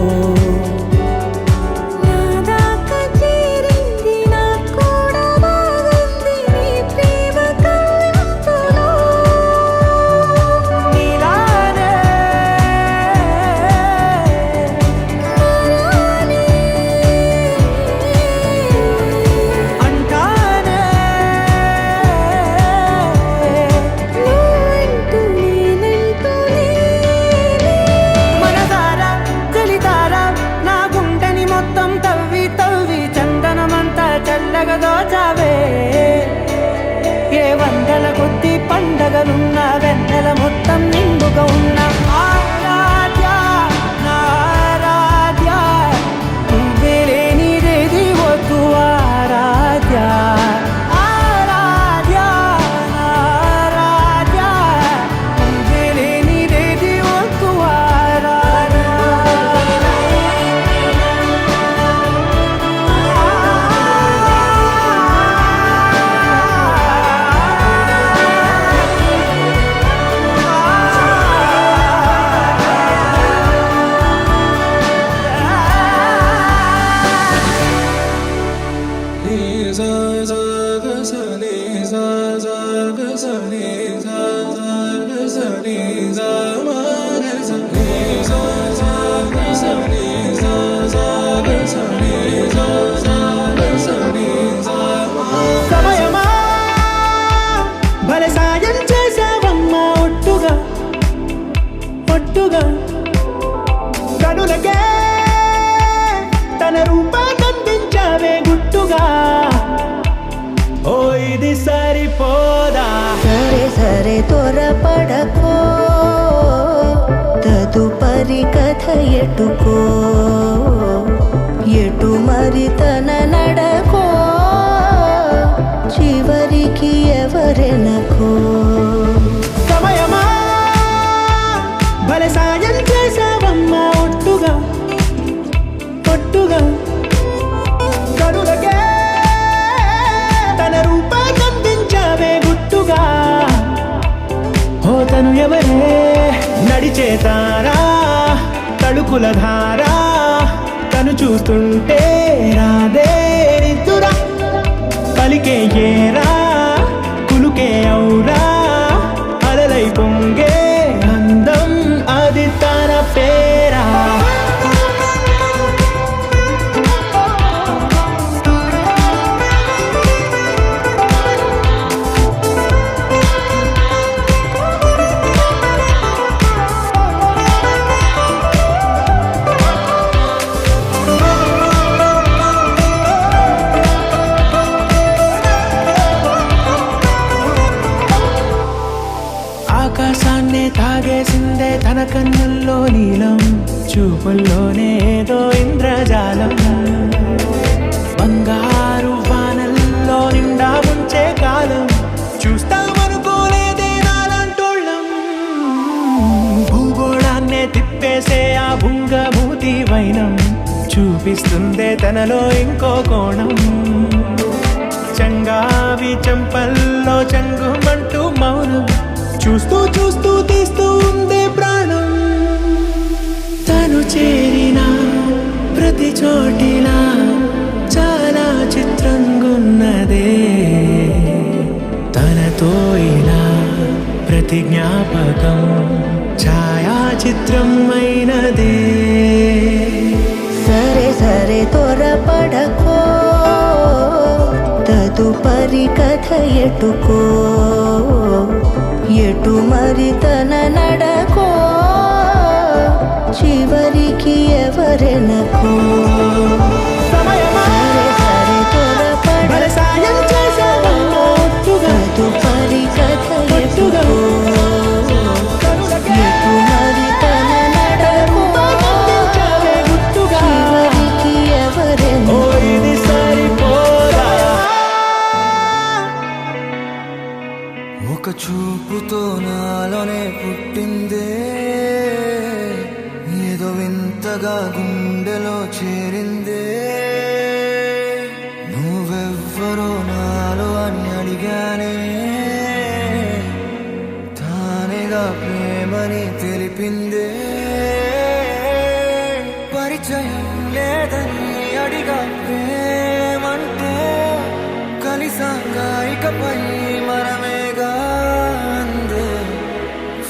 S6: ఏ వందల కొద్ది పండగలున్న వెన్నెల మొత్తం నిండుగా ఉన్న ఆరాధ్య ఆరాధ్య నువ్వే లేనిదేది వద్దు ఆరాధ్య ఆరాధ్య ఆరాధ్య నువ్వే లేనిదేది వద్దు ఆరాధ్య సమయమా భలే సాయం చేసావమ్మా ఒట్టుగా
S9: త్వరపడకో తదుపరి కథ ఎటుకో ఎటు మరి తన నడకో చివరికి ఎవరెనకో
S3: సమయమా భలే సాయం చేసావమ్మా ఒట్టుగా ఒట్టుగా కనులకే తన రూపాన్నందించావే గుట్టుగా ఓ తను ఎవరే నడిచే తారా తడుకుల ధారా తను చూస్తుంటే రాదే నిద్దురా పలికే ఏరా కులుకే ఔరా అలలై పొంగే అందం అది తన పేరా ఆకాశాన్నే తాగేసిందే తన కన్నుల్లో నీలం చూపుల్లోనే ఏదో ఇంద్రజాలం బంగారు వానల్లో నిండా ఉంచే కాలం చూస్తామనుకోలేదే నాలంటోళ్ళం భూగోళాన్నే తిప్పేసే ఆ భుంగభూతి వైనం చూపిస్తుందే తనలో ఇంకో కోణం చంగావి చెంపల్లో చంగుమంటూ మౌనం చూస్తూ చూస్తూ తీస్తూ ఉందే ప్రాణం తను చేరిన ప్రతి చోటిలా చాలా చిత్రంగున్నదే తనతో ఇలా ప్రతి జ్ఞాపకం ఛాయాచిత్రం అయినదే
S9: సరే సరే త్వరపడకో తదుపరి కథ ఎటుకో ఎటు మరి తన నడకో చివరికి ఎవరెనకో
S3: సమయమా
S9: సరే సరే
S3: భలే సాయం చేసావమ్మా ఒట్టుగా
S9: తదుపరి కథ ఎటుకో ఎటు మరి తన నడకో
S3: గుట్టుగా
S9: చివరికి
S3: ఓ
S9: ఎవరెనకో
S3: ఇది సరిపోదా
S10: ఒక చూపుతో నాలోనే పుట్టిందే ఏదో వింతగా గుండెలో చేరిందే నువ్వెవ్వరో నాలో అని అడిగానే తానేగా ప్రేమని తెలిపిందే పరిచయం లేదని అడిగా ప్రేమంటే కలిసాగా ఇకపై మనమేగా అందే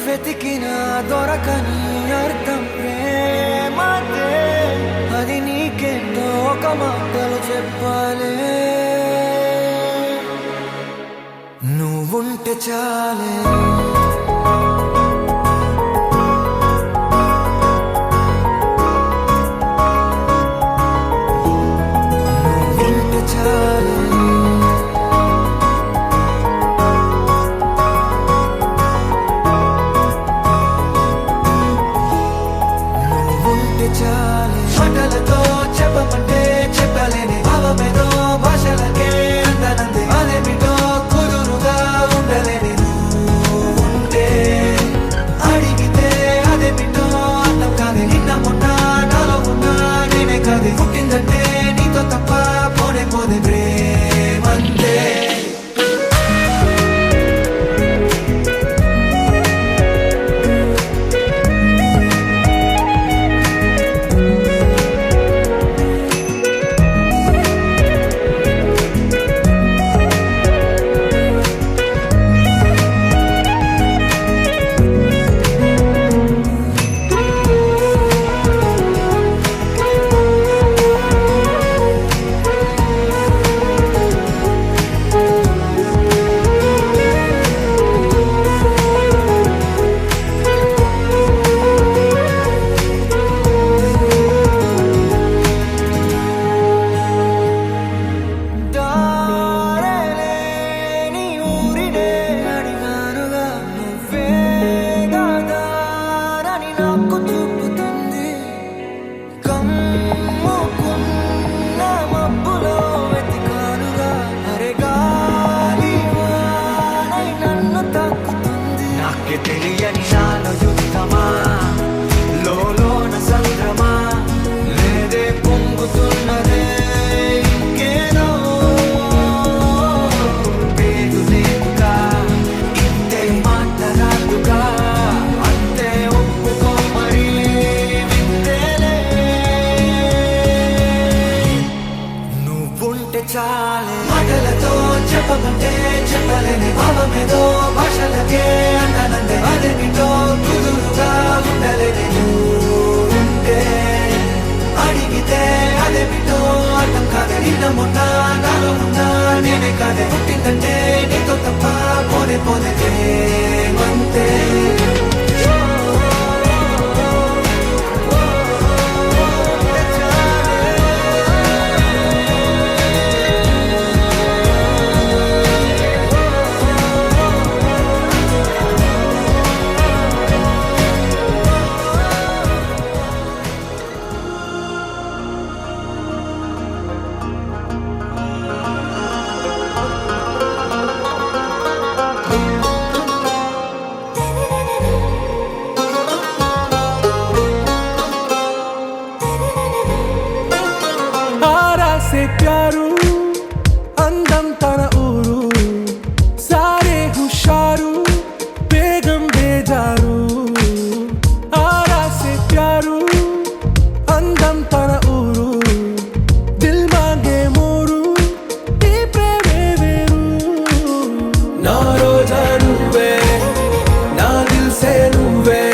S10: వెతికిన దొరకని అర్థం ప్రేమంటే అది నీకేంటో ఒక మాటలు చెప్పాలే నువ్వుంటే చాలే నువ్వుంటే చాలే మాటలతో చెప్పమంటే చెప్పలేని భావమేదో భాషలకే అందనంది అదేమిటో కుదురుగా ఉండలేని ఉంటే కానీ నాలో యుద్ధమా లోన సంద్రమా లేదే పొంగుతున్నదే ఇంకేదో పేరు లేదుగా ఇంతే మాట్లాడుగా అంతే ఒప్పుకో మరి విందేలే నువ్వుంటే చాలే మాటలతో చెప్పమంటే చెప్పలేని భావమేదో భాషలకే అంటానందే అదేమిటో కుదురుగా ఉండలేని నువ్వుంటే అడిగితే అదేమిటో అర్థం కాదే నిన్న మొన్న నాలో ఉన్నా నేనే కాదే పుట్టిందంటే నీతో తప్ప పోనే పోనే మంతే
S3: आरा से प्यारू అందం తన ఊరు సారే హుషారు బేగం బేజారు ఆరా సే ప్యారు అందం తన ఊరు దిల్ మాంగే మోరు ఈ ప్రేమే వేరు నా రోజా నువ్వే నా దిల్ సే నువ్వే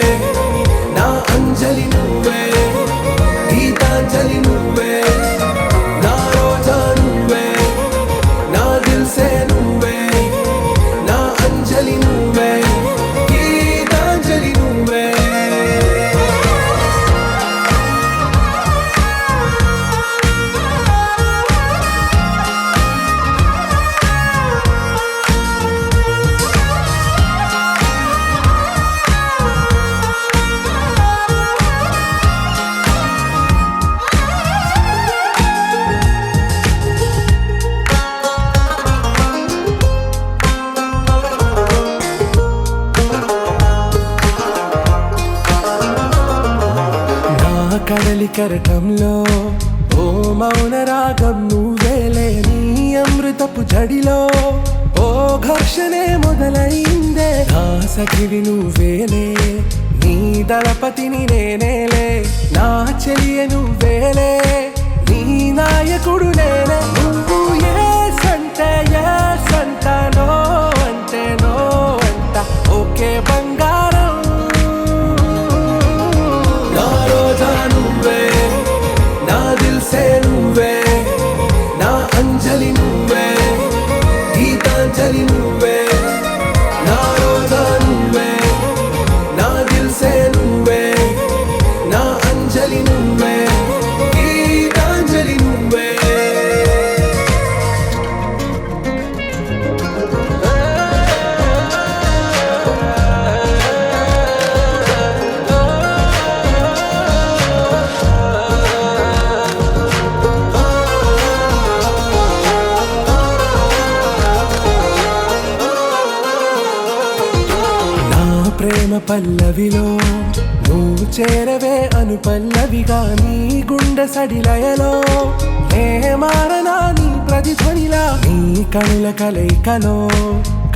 S3: నా అంజలి నువ్వే గీతాంజలి నువ్వే నా రోజా నువ్వే నా దిల్ సే నువ్వే నా అంజలి నువ్వే గీతాంజలి నువ్వే నా కడలి కరటంలో ఓ మౌన రాగం నువ్వేలే నీ అమృతపు జడిలో ఓ ఘర్షణే మొదలైందే నా సఖివి నువ్వేలే నీ దళపతిని నేనేలే నా చెలియ నువ్వేలే నీ నాయకుడు నేనే నువ్వు ఏ సంట నో అంటే నో అంట ఓకే బంగారం నా రోజా నువ్వే నా దిల్ సే నువ్వే నా అంజలి నువ్వే గీతాంజలి నువ్వే నా రోజా నువ్వే నా దిల్ సే నువ్వే నా అంజలి నువ్వే గీతాంజలి నువ్వే నా ప్రేమ పల్లవిలో నువ్వు చేరవే అను పల్లవిగా నీ గుండె సడిలయలో నే మారనా నీ ప్రతిధ్వనిలా నీ కనుల కలయికలో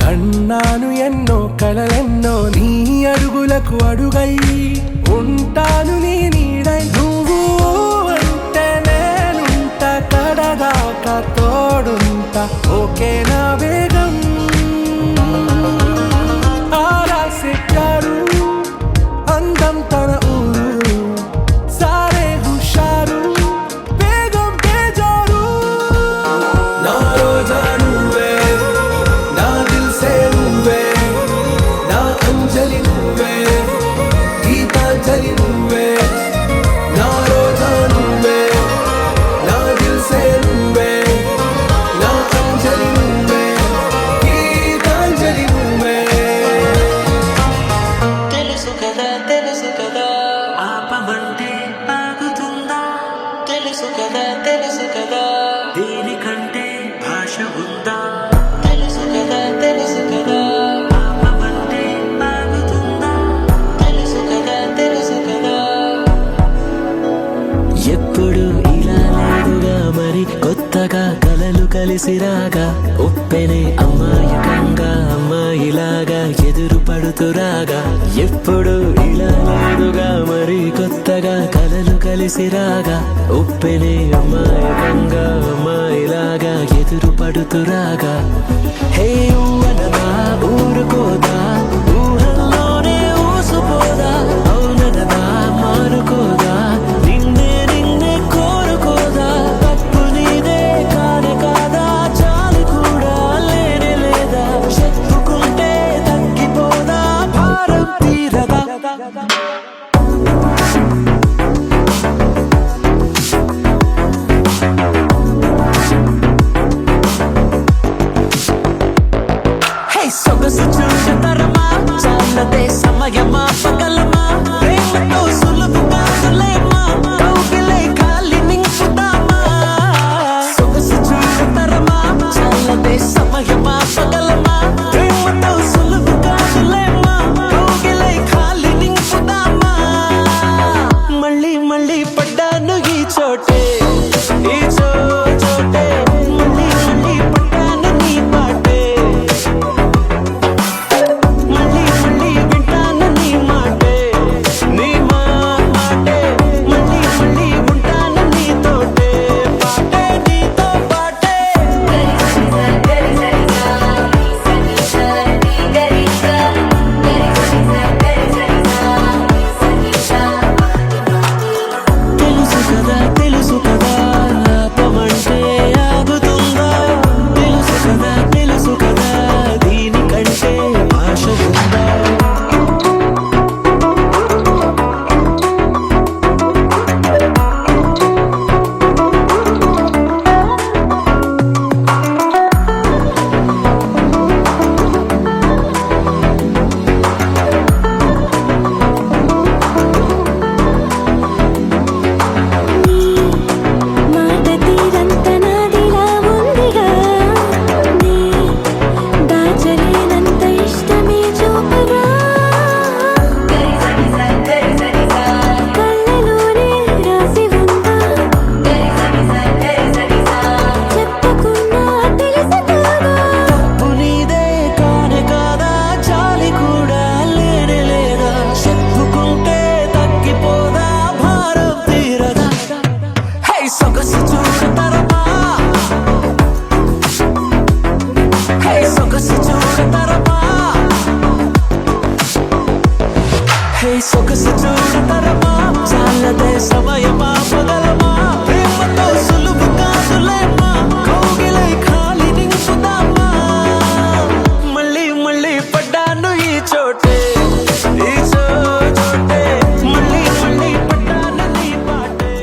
S3: కన్నాను ఎన్నో కలలెన్నో నీ అడుగులకు అడుగై ఉంటాను నీ నీడై నువ్వు అంటే నేనుంట కడదాకా తోడుంట ఓకే నా వేగం ఆరా సే ప్యారు అందం తన ఊరు సారే హుషారు బేగం బేజారు నా రోజా నువ్వే నా దిల్ సే నువ్వే నా అంజలి నువ్వే గీతాంజలి నువ్వే నా రోజా నువ్వే నా దిల్ సే నువ్వే నా అంజలి నువ్వే కలిసిరాగా ఉప్పెనే అమ్మాయకంగా అమ్మాయిలాగా ఎదురు పడుతురాగా ఎప్పుడు ఇలా లేదుగా మరి కొత్తగా కలలు కలిసిరాగా ఉప్పెనే అమ్మాయకంగా అమ్మాయిలాగా ఎదురు పడుతురాగా హే ఊవనదా ఊరుకోదా ఊహల్లోనే ఊసుపోదా అవునదా మారుకోదా నిన్నే నిన్నే కోరుకోదా తప్పు నీదే కానే కాదా చాలు కూడా లేనే లేదా చెప్పుకుంటే తగ్గిపోదా భారం తీరదా సొగసు చూడతరమా చాలదే సమయమా పగలమా ప్రేమతో సులువు కాదులేమా కౌగిలే ఖాళీ నింపుదామా సొగసు చూడతరమా చాలదే సమయమా పగలమా ప్రేమతో సులువు కాదులేమా కౌగిలే ఖాళీ నింపుదామా మళ్ళీ మళ్ళీ పడ్డాను ఈ చోటే ఈ చోటే మళ్ళీ మళ్ళీ పడ్డాను నీ పాటే సొగసు చూడతరమా చాలదే సమయమా పగలమా ప్రేమతో సులువు కాదులేమా కౌగిలై ఖాళీ నింపుదామా మళ్ళీ మళ్ళీ పడ్డాను ఈ చోటే ఈ చోటే మళ్ళీ మళ్ళీ పడ్డాను నీ పాటే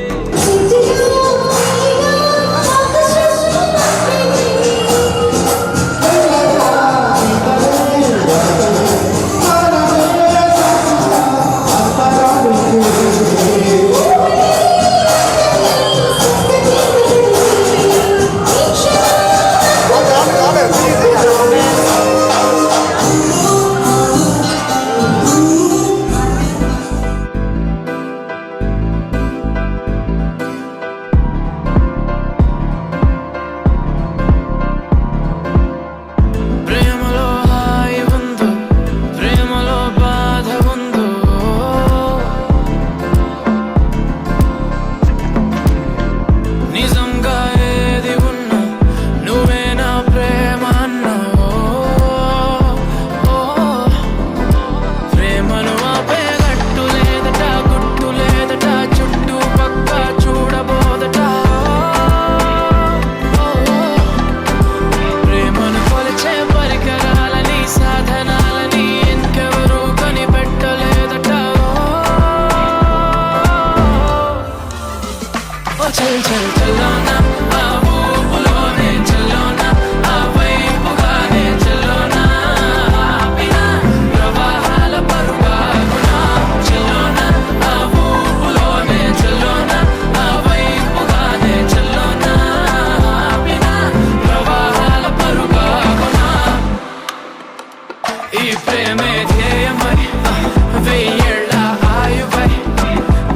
S11: వెయ్యేళ్ళ ఆయువై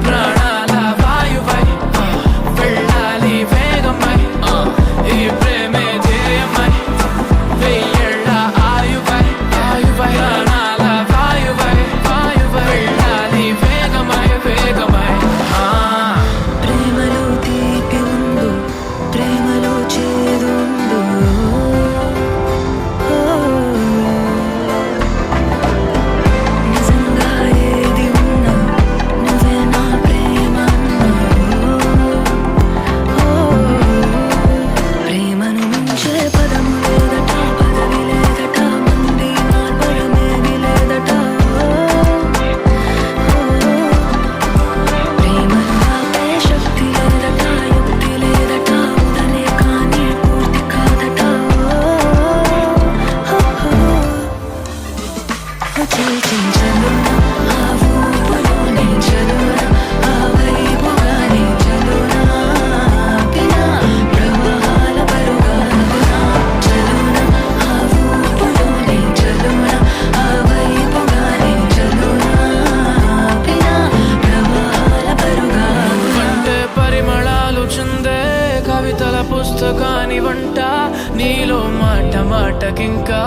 S11: ప్రాణాల వాయువై వెళ్ళాలి
S3: మాటకింకా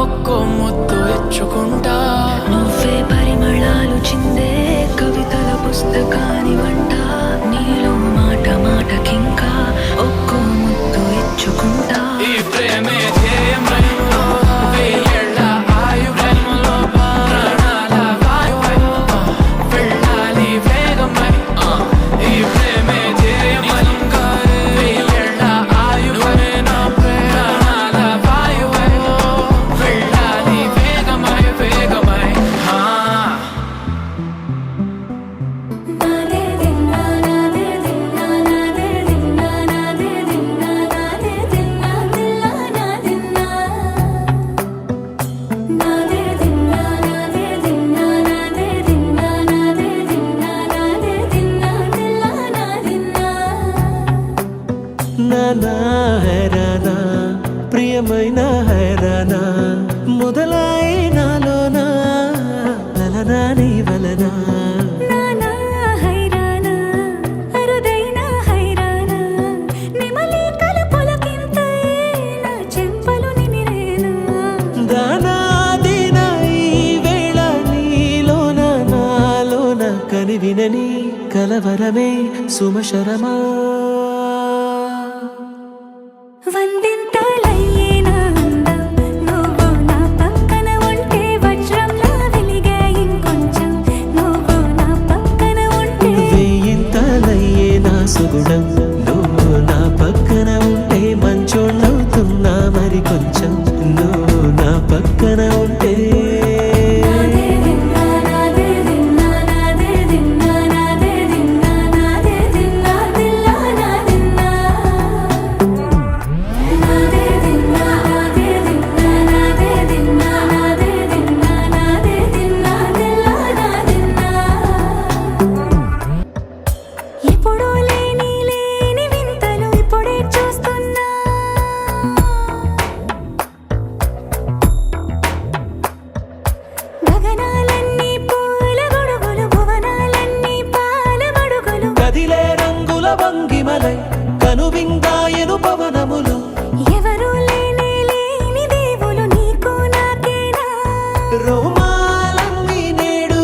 S3: ఒక్కో ముద్దు ఇచ్చుకుంటా
S8: నువ్వే పరిమళాలు చిందే కవితల పుస్తకాని వంట నీలో మాట మాటకింకా ఒక్కో ముద్దు ఇచ్చుకుంటా
S3: ఈ ప్రేమే ధ్యేయమయంలో వెయ్యేళ్ళ ఆయుధంలో ప్రాణాల వాయువై వెళ్ళాలి వేగమై ఈ ప్రేమే ధ్యేయమయంగా వెయ్యేళ్ళ ఆయుధమైన ప్రాణాల వాయువై వెళ్ళాలి వేగమై వేగమై
S8: నాదే దిన్నా నాదే దిన్నా నాదే దిన్నా నాదే దిన్నా నాదే దిన్నా దిల్లా నాదిన్నా నాదే దిన్నా నాదే దిన్నా నాదే దిన్నా నాదే దిన్నా నాదే దిన్నా దిల్లా నాదిన్నా
S3: నానా హైరానా ప్రియమైన హైరానా మొదలై నాలోనా లలనా నీ వలనా
S8: నానా హైరానా అరుదైన హైరానా నెమలి కలుపులకింతై నా చెంపలు నిమిరేనా
S3: దానాదిన ఈ వేళ నీలోన నాలోన కనివినని కలవరమే సుమశరమా
S8: వందింతలయ్యేనా అందం నువ్వు నా పక్కన ఉంటే వజ్రంలా వెలిగే ఇంకొంచెం నువ్వు నా పక్కన ఉంటే
S3: వేయింతలయ్యే నా సుగుణం నువ్వు నా పక్కన ఉంటే మంచోళ్ళవుతున్నా మరి కొంచెం నువ్వు నా పక్కన ఉంటే
S8: నాదే దిన్నా నాదే దిన్నా నాదే దిన్నా నాదే దిన్నా నాదే దిన్నా దిల్లా నాదిన్నా నాదే దిన్నా నాదే దిన్నా నాదే దిన్నా నాదే దిన్నా నాదే దిన్నా దిల్లా నాదిన్నా ఎప్పుడూ లేని వింతలు ఇప్పుడే చూస్తున్నా గగనాలన్నీ పూల గొడుగులు భువనాలన్నీ పాల మడుగులు
S3: కదిలే రంగుల భంగిమలై కనువిందాయను పవనములు
S8: ఎవరూ లేని దేవులు నీకు నాకేనా
S3: రోమాలన్నీ నేడు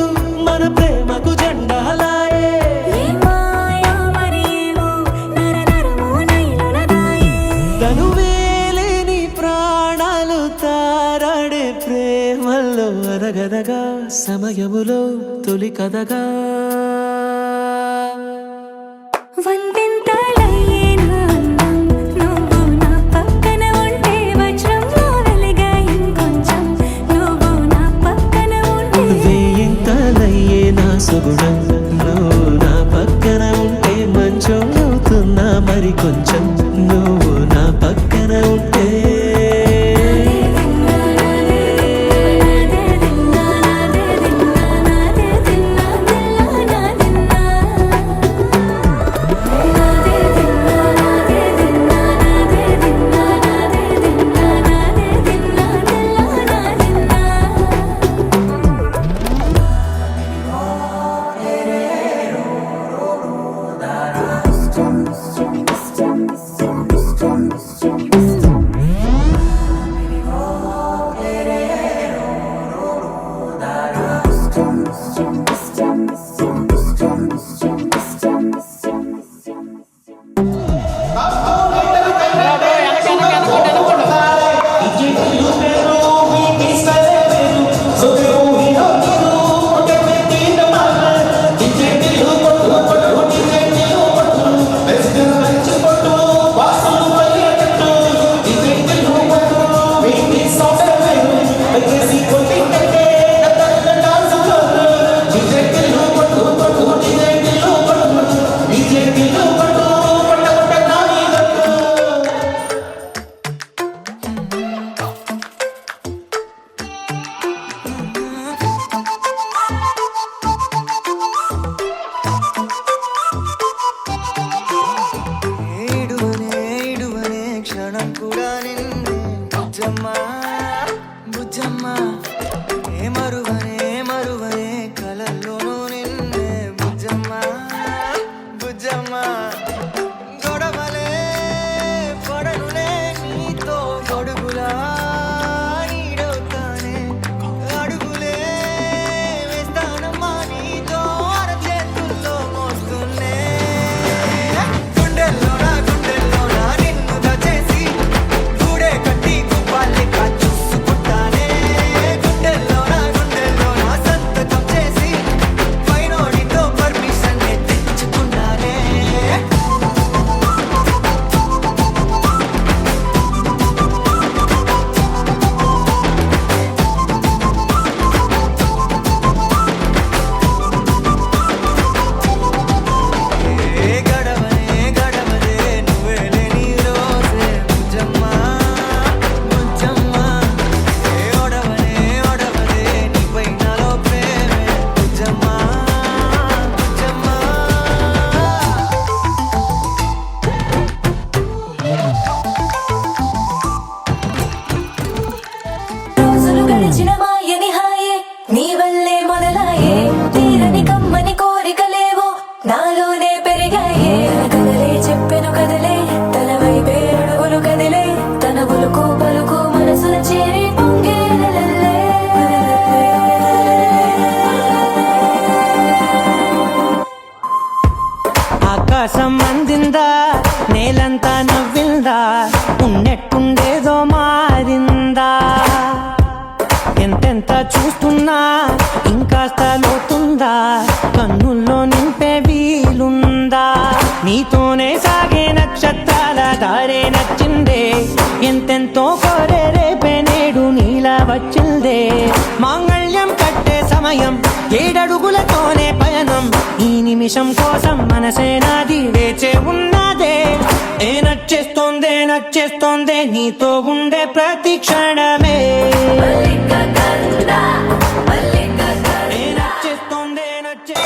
S3: మన ప్రేమకు జెండాలాయే
S8: ఏ మాయో మరి ఏమో నరనరమో నైలున దాయే
S3: తనువేలేని ప్రాణాలు తారాడే ప్రేమల్లో అనగనగా సమయములో తొలి కథగా
S8: వందింతలయ్యేనా అందం నువ్వు నా పక్కన ఉంటే వజ్రంలా వెలిగే ఇంకొంచెం నువ్వు నా పక్కన ఉంటే
S3: వేయింతలయ్యే నా సుగుణం నువ్వు నా పక్కన ఉంటే మంచోళ్ళవుతున్నా మరి కొంచెం నువ్వు నా పక్కన ఉంటే
S8: నాదే దిన్నా నాదే దిన్నా నాదే దిన్నా నాదే దిన్నా దిల్లా
S6: ఆకాశం అందిందా నేలంతా నవ్విందా ఉన్నట్టుండేదో మారిందా ఎంతెంత చూస్తున్నా ఇంకాస్త లోతుందా కన్నుల్లో నింపే వీలుందా నీతోనే సాగే నక్షత్రాల దారే నచ్చిందే ఎంతెంతో కోరే రేపే నేడు నీలా వచ్చిందే మాంగళ్యం కట్టే సమయం 7 అడుగులతోనే పయనం ఈ నిమిషం కోసం మనసే నాది వేచే ఉన్నదే నచ్చేస్తోందే నచ్చేస్తోందే నీతో ఉండే ప్రతి క్షణమే నచ్చేస్తోందే నచ్చే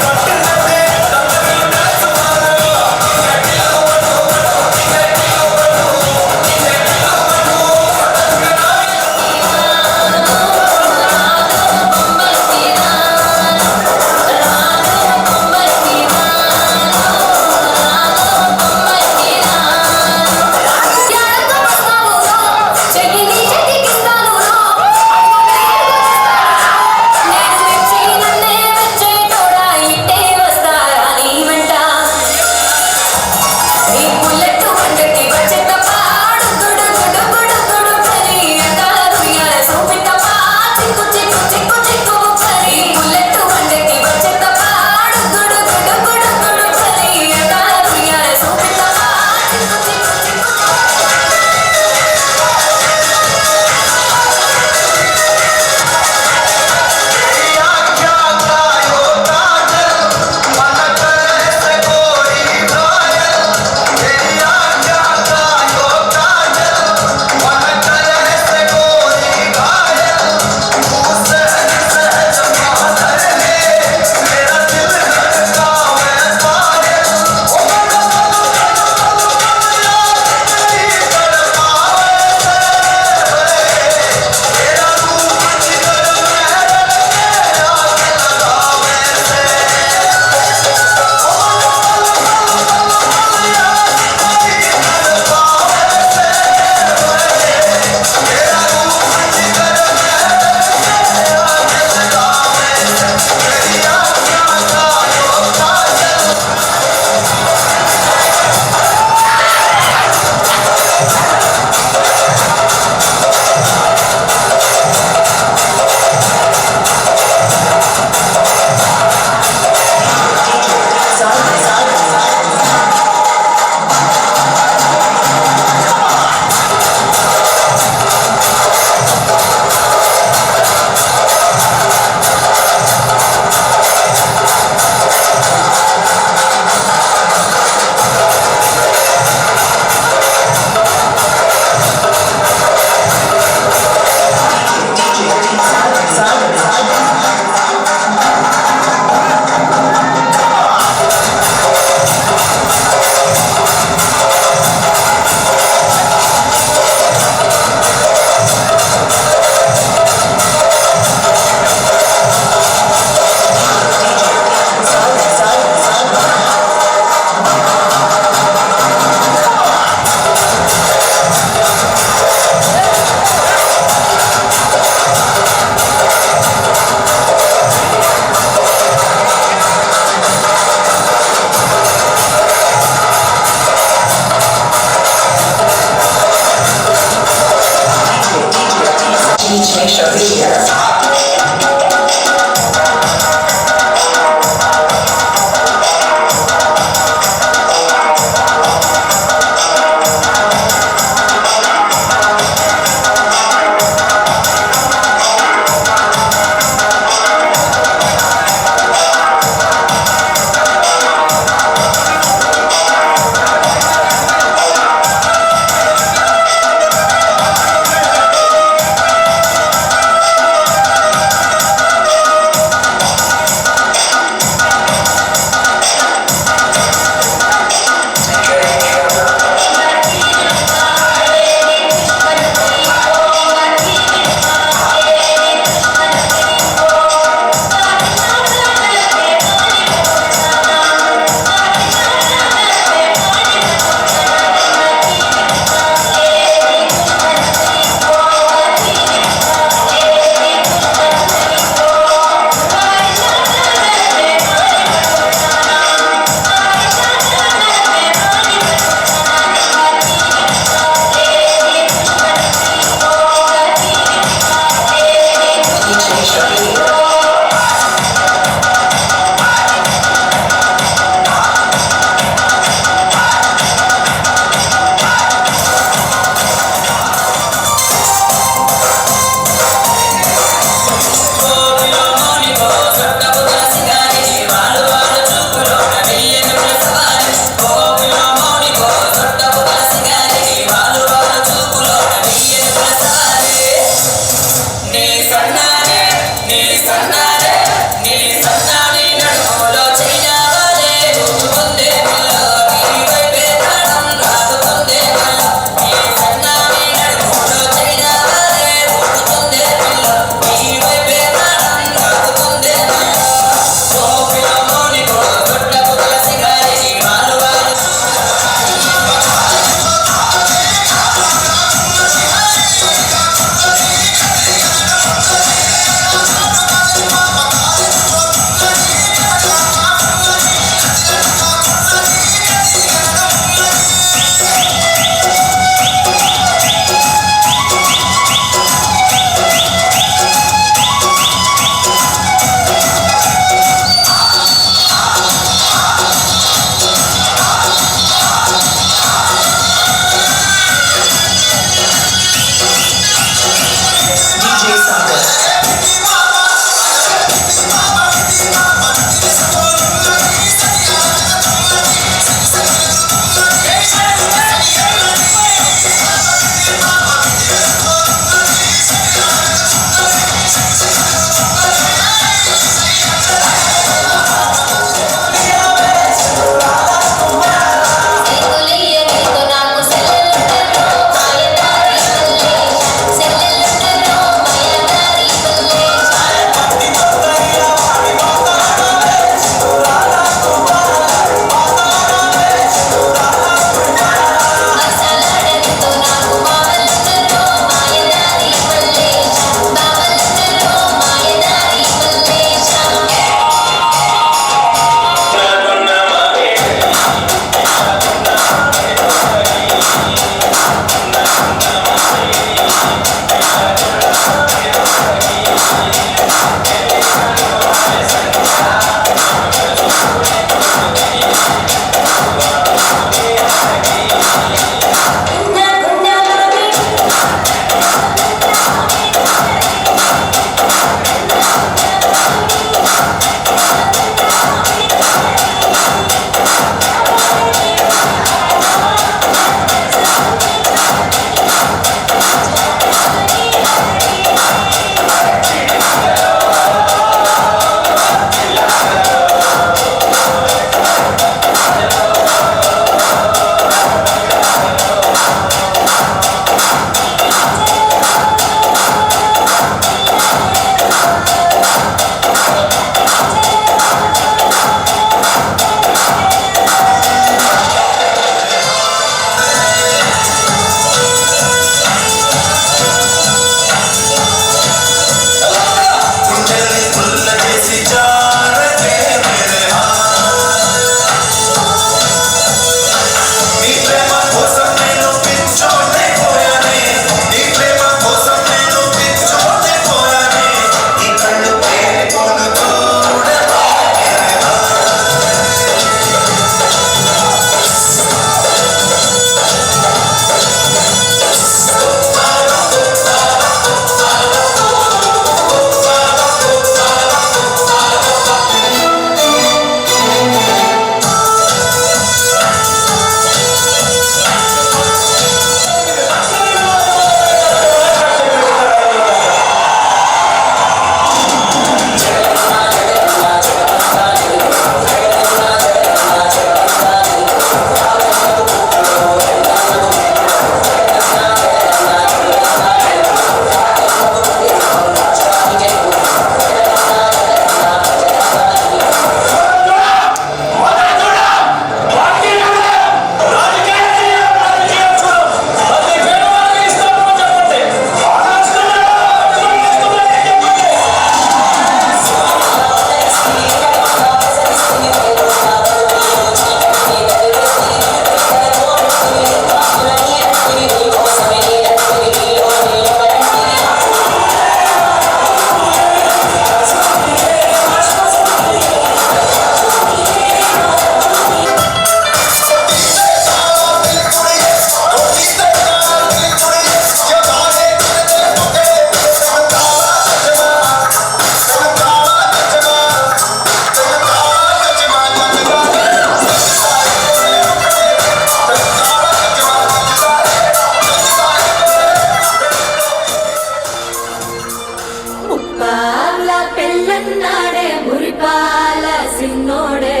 S4: పెళ్ళన్నాడే మురిపాల సిన్నోడే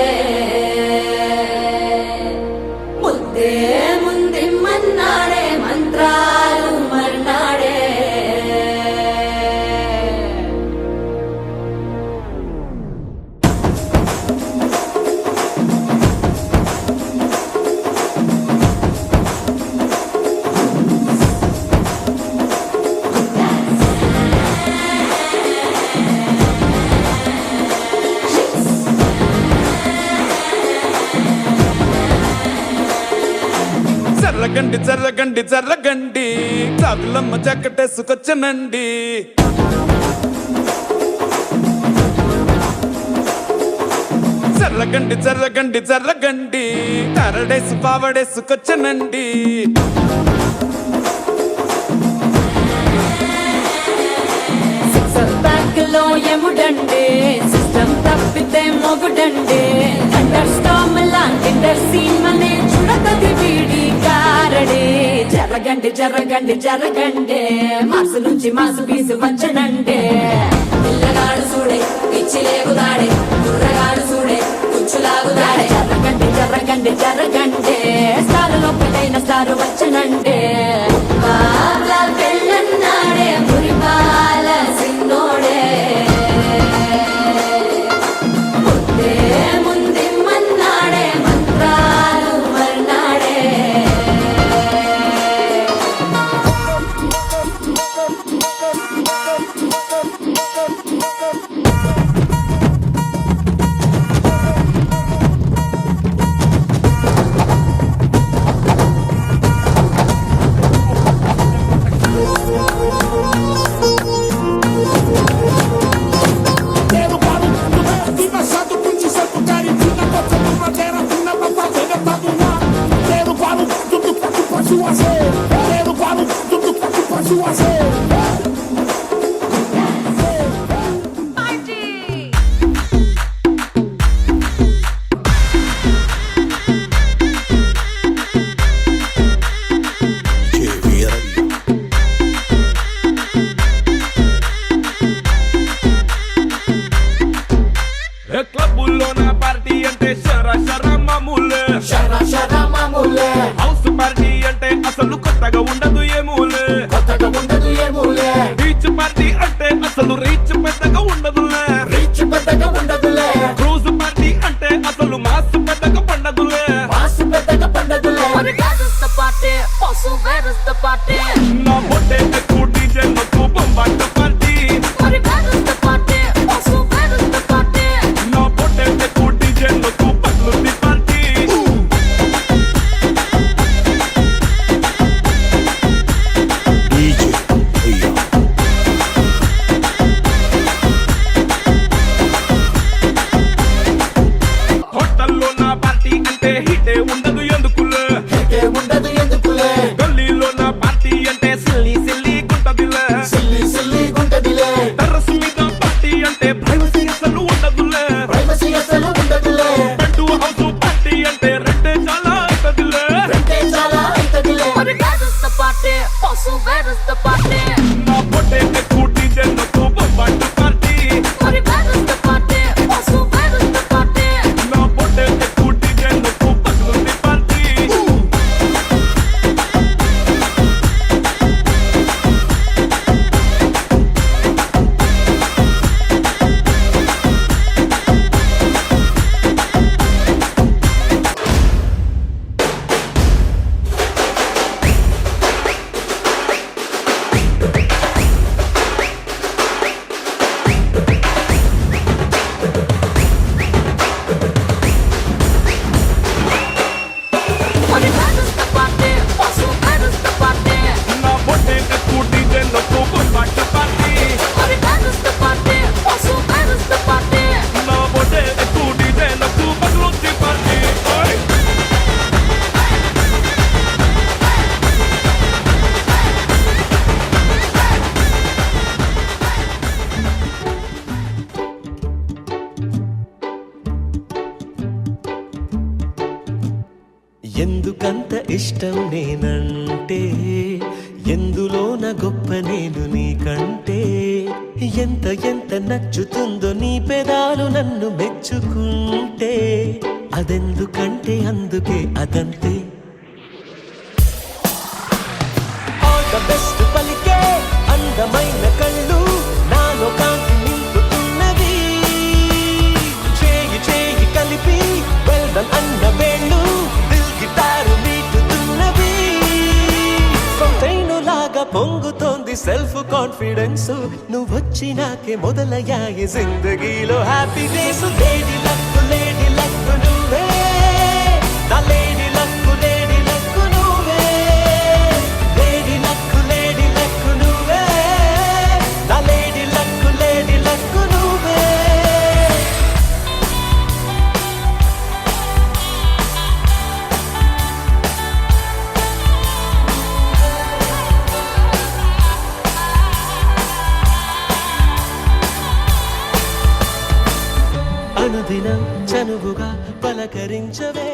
S4: ముద్దే ముందిమ్మన్నాడే మంత్రాలు మర్నాడే
S5: జర్రగండి జర్రగండి జర్రగండి కాకులమ్మ జక్కటేసుకొచ్చనండి జర్రగండి జర్రగండి జర్రగండి కరడేసు పావడేసుకొచ్చనండి
S4: బ్యాక్లో ఎముడండే సిస్టమ్ తప్పితే మొగుడండే అండర్ స్టామ్ లాంటి సీమనే చూడకది వీడి కారడే జరగండి జరగండి జరగండే మాసు నుంచి మాసు పీసు వచ్చనండే పిల్లగాడు చూడే పిచ్చి లేగుదాడే కుర్రగాడు చూడే కుచ్చులాగుదాడే జరగండి జరగండి జరగండే స్టారులో పెళ్ళైన స్టారు వచ్చనండే బాగా పెళ్ళన్నాడే మురిపాల సిన్నోడే ముద్దే ముందిమ్మన్నాడే మంత్రాలు మర్నాడే
S5: క్లబ్బుల్లో నా పార్టీ అంటే షర షర మామూలే హౌస్ పార్టీ అంటే అసలు కొత్తగా ఉండదు ఏమూలే బీచ్ పార్టీ అంటే అసలు రీచ్ పెద్దగా ఉండదులే క్రూజ్ పార్టీ అంటే అసలు మాస్ పెద్దగా పండదులే నా బొట్టే ఎక్కువ డీజే నొక్కు బొంబాట పార్టీ నా బొట్టే ఎక్కువ డీజే నొక్కు పట్లుంది పార్టీ హోటల్లో నా పార్టీ అంటే హిటే ఉండదు ఎందుకులే గల్లీలో నా పార్టీ అంటే సిల్లి సిల్లి గుంటదిలే టెర్రస్ మీద పార్టీ అంటే ప్రైవసీ అసలు ఉండదులే బెడ్ హౌస్ పార్టీ అంటే రెండే చాలా అవుతదిలే నా పొట్టే ఎక్కువ డీజే నొక్కు బొంబాట పార్టీ నా పొట్టే ఎక్కువ డీజే నొక్కు పట్లుంది పార్టీ నా పొట్టే ఎక్కువ డీజే నొక్కు బొంబాట పార్టీ నా పొట్టే ఎక్కువ డీజే నొక్కు పట్లుంది పార్టీ
S3: ఎందుకంత ఇష్టం నేనంటే ఎందులోన గొప్ప నేను నీకంటే ఎంత ఎంత నచ్చుతుందో నీ పెదాలు నన్ను మెచ్చుకుంటే అదెందుకంటే అందుకే అదంతే ఆల్ ద బెస్ట్ పలికే అందమైన కళ్ళు నాలో కాంతి నింపుతున్నవి చేయి చేయి కలిపి వెల్డన్ అన్న వేళ్ళు దిల్ గిటారు మీటుతున్నవి ఫౌంటైన్ లాగా పొంగుతోంది సెల్ఫ్ కాన్ఫిడెన్స్ నువ్వొచ్చినాకే మొదలయ్యాయి జిందగీలో హ్యాపీ డేస్ లేడీ లక్ నువ్వే నా లేడీ లక్ నువ్వే లేడీ లక్ నువ్వే నా లేడీ లక్ నువ్వే అనుదినం చనువుగా పలకరించవే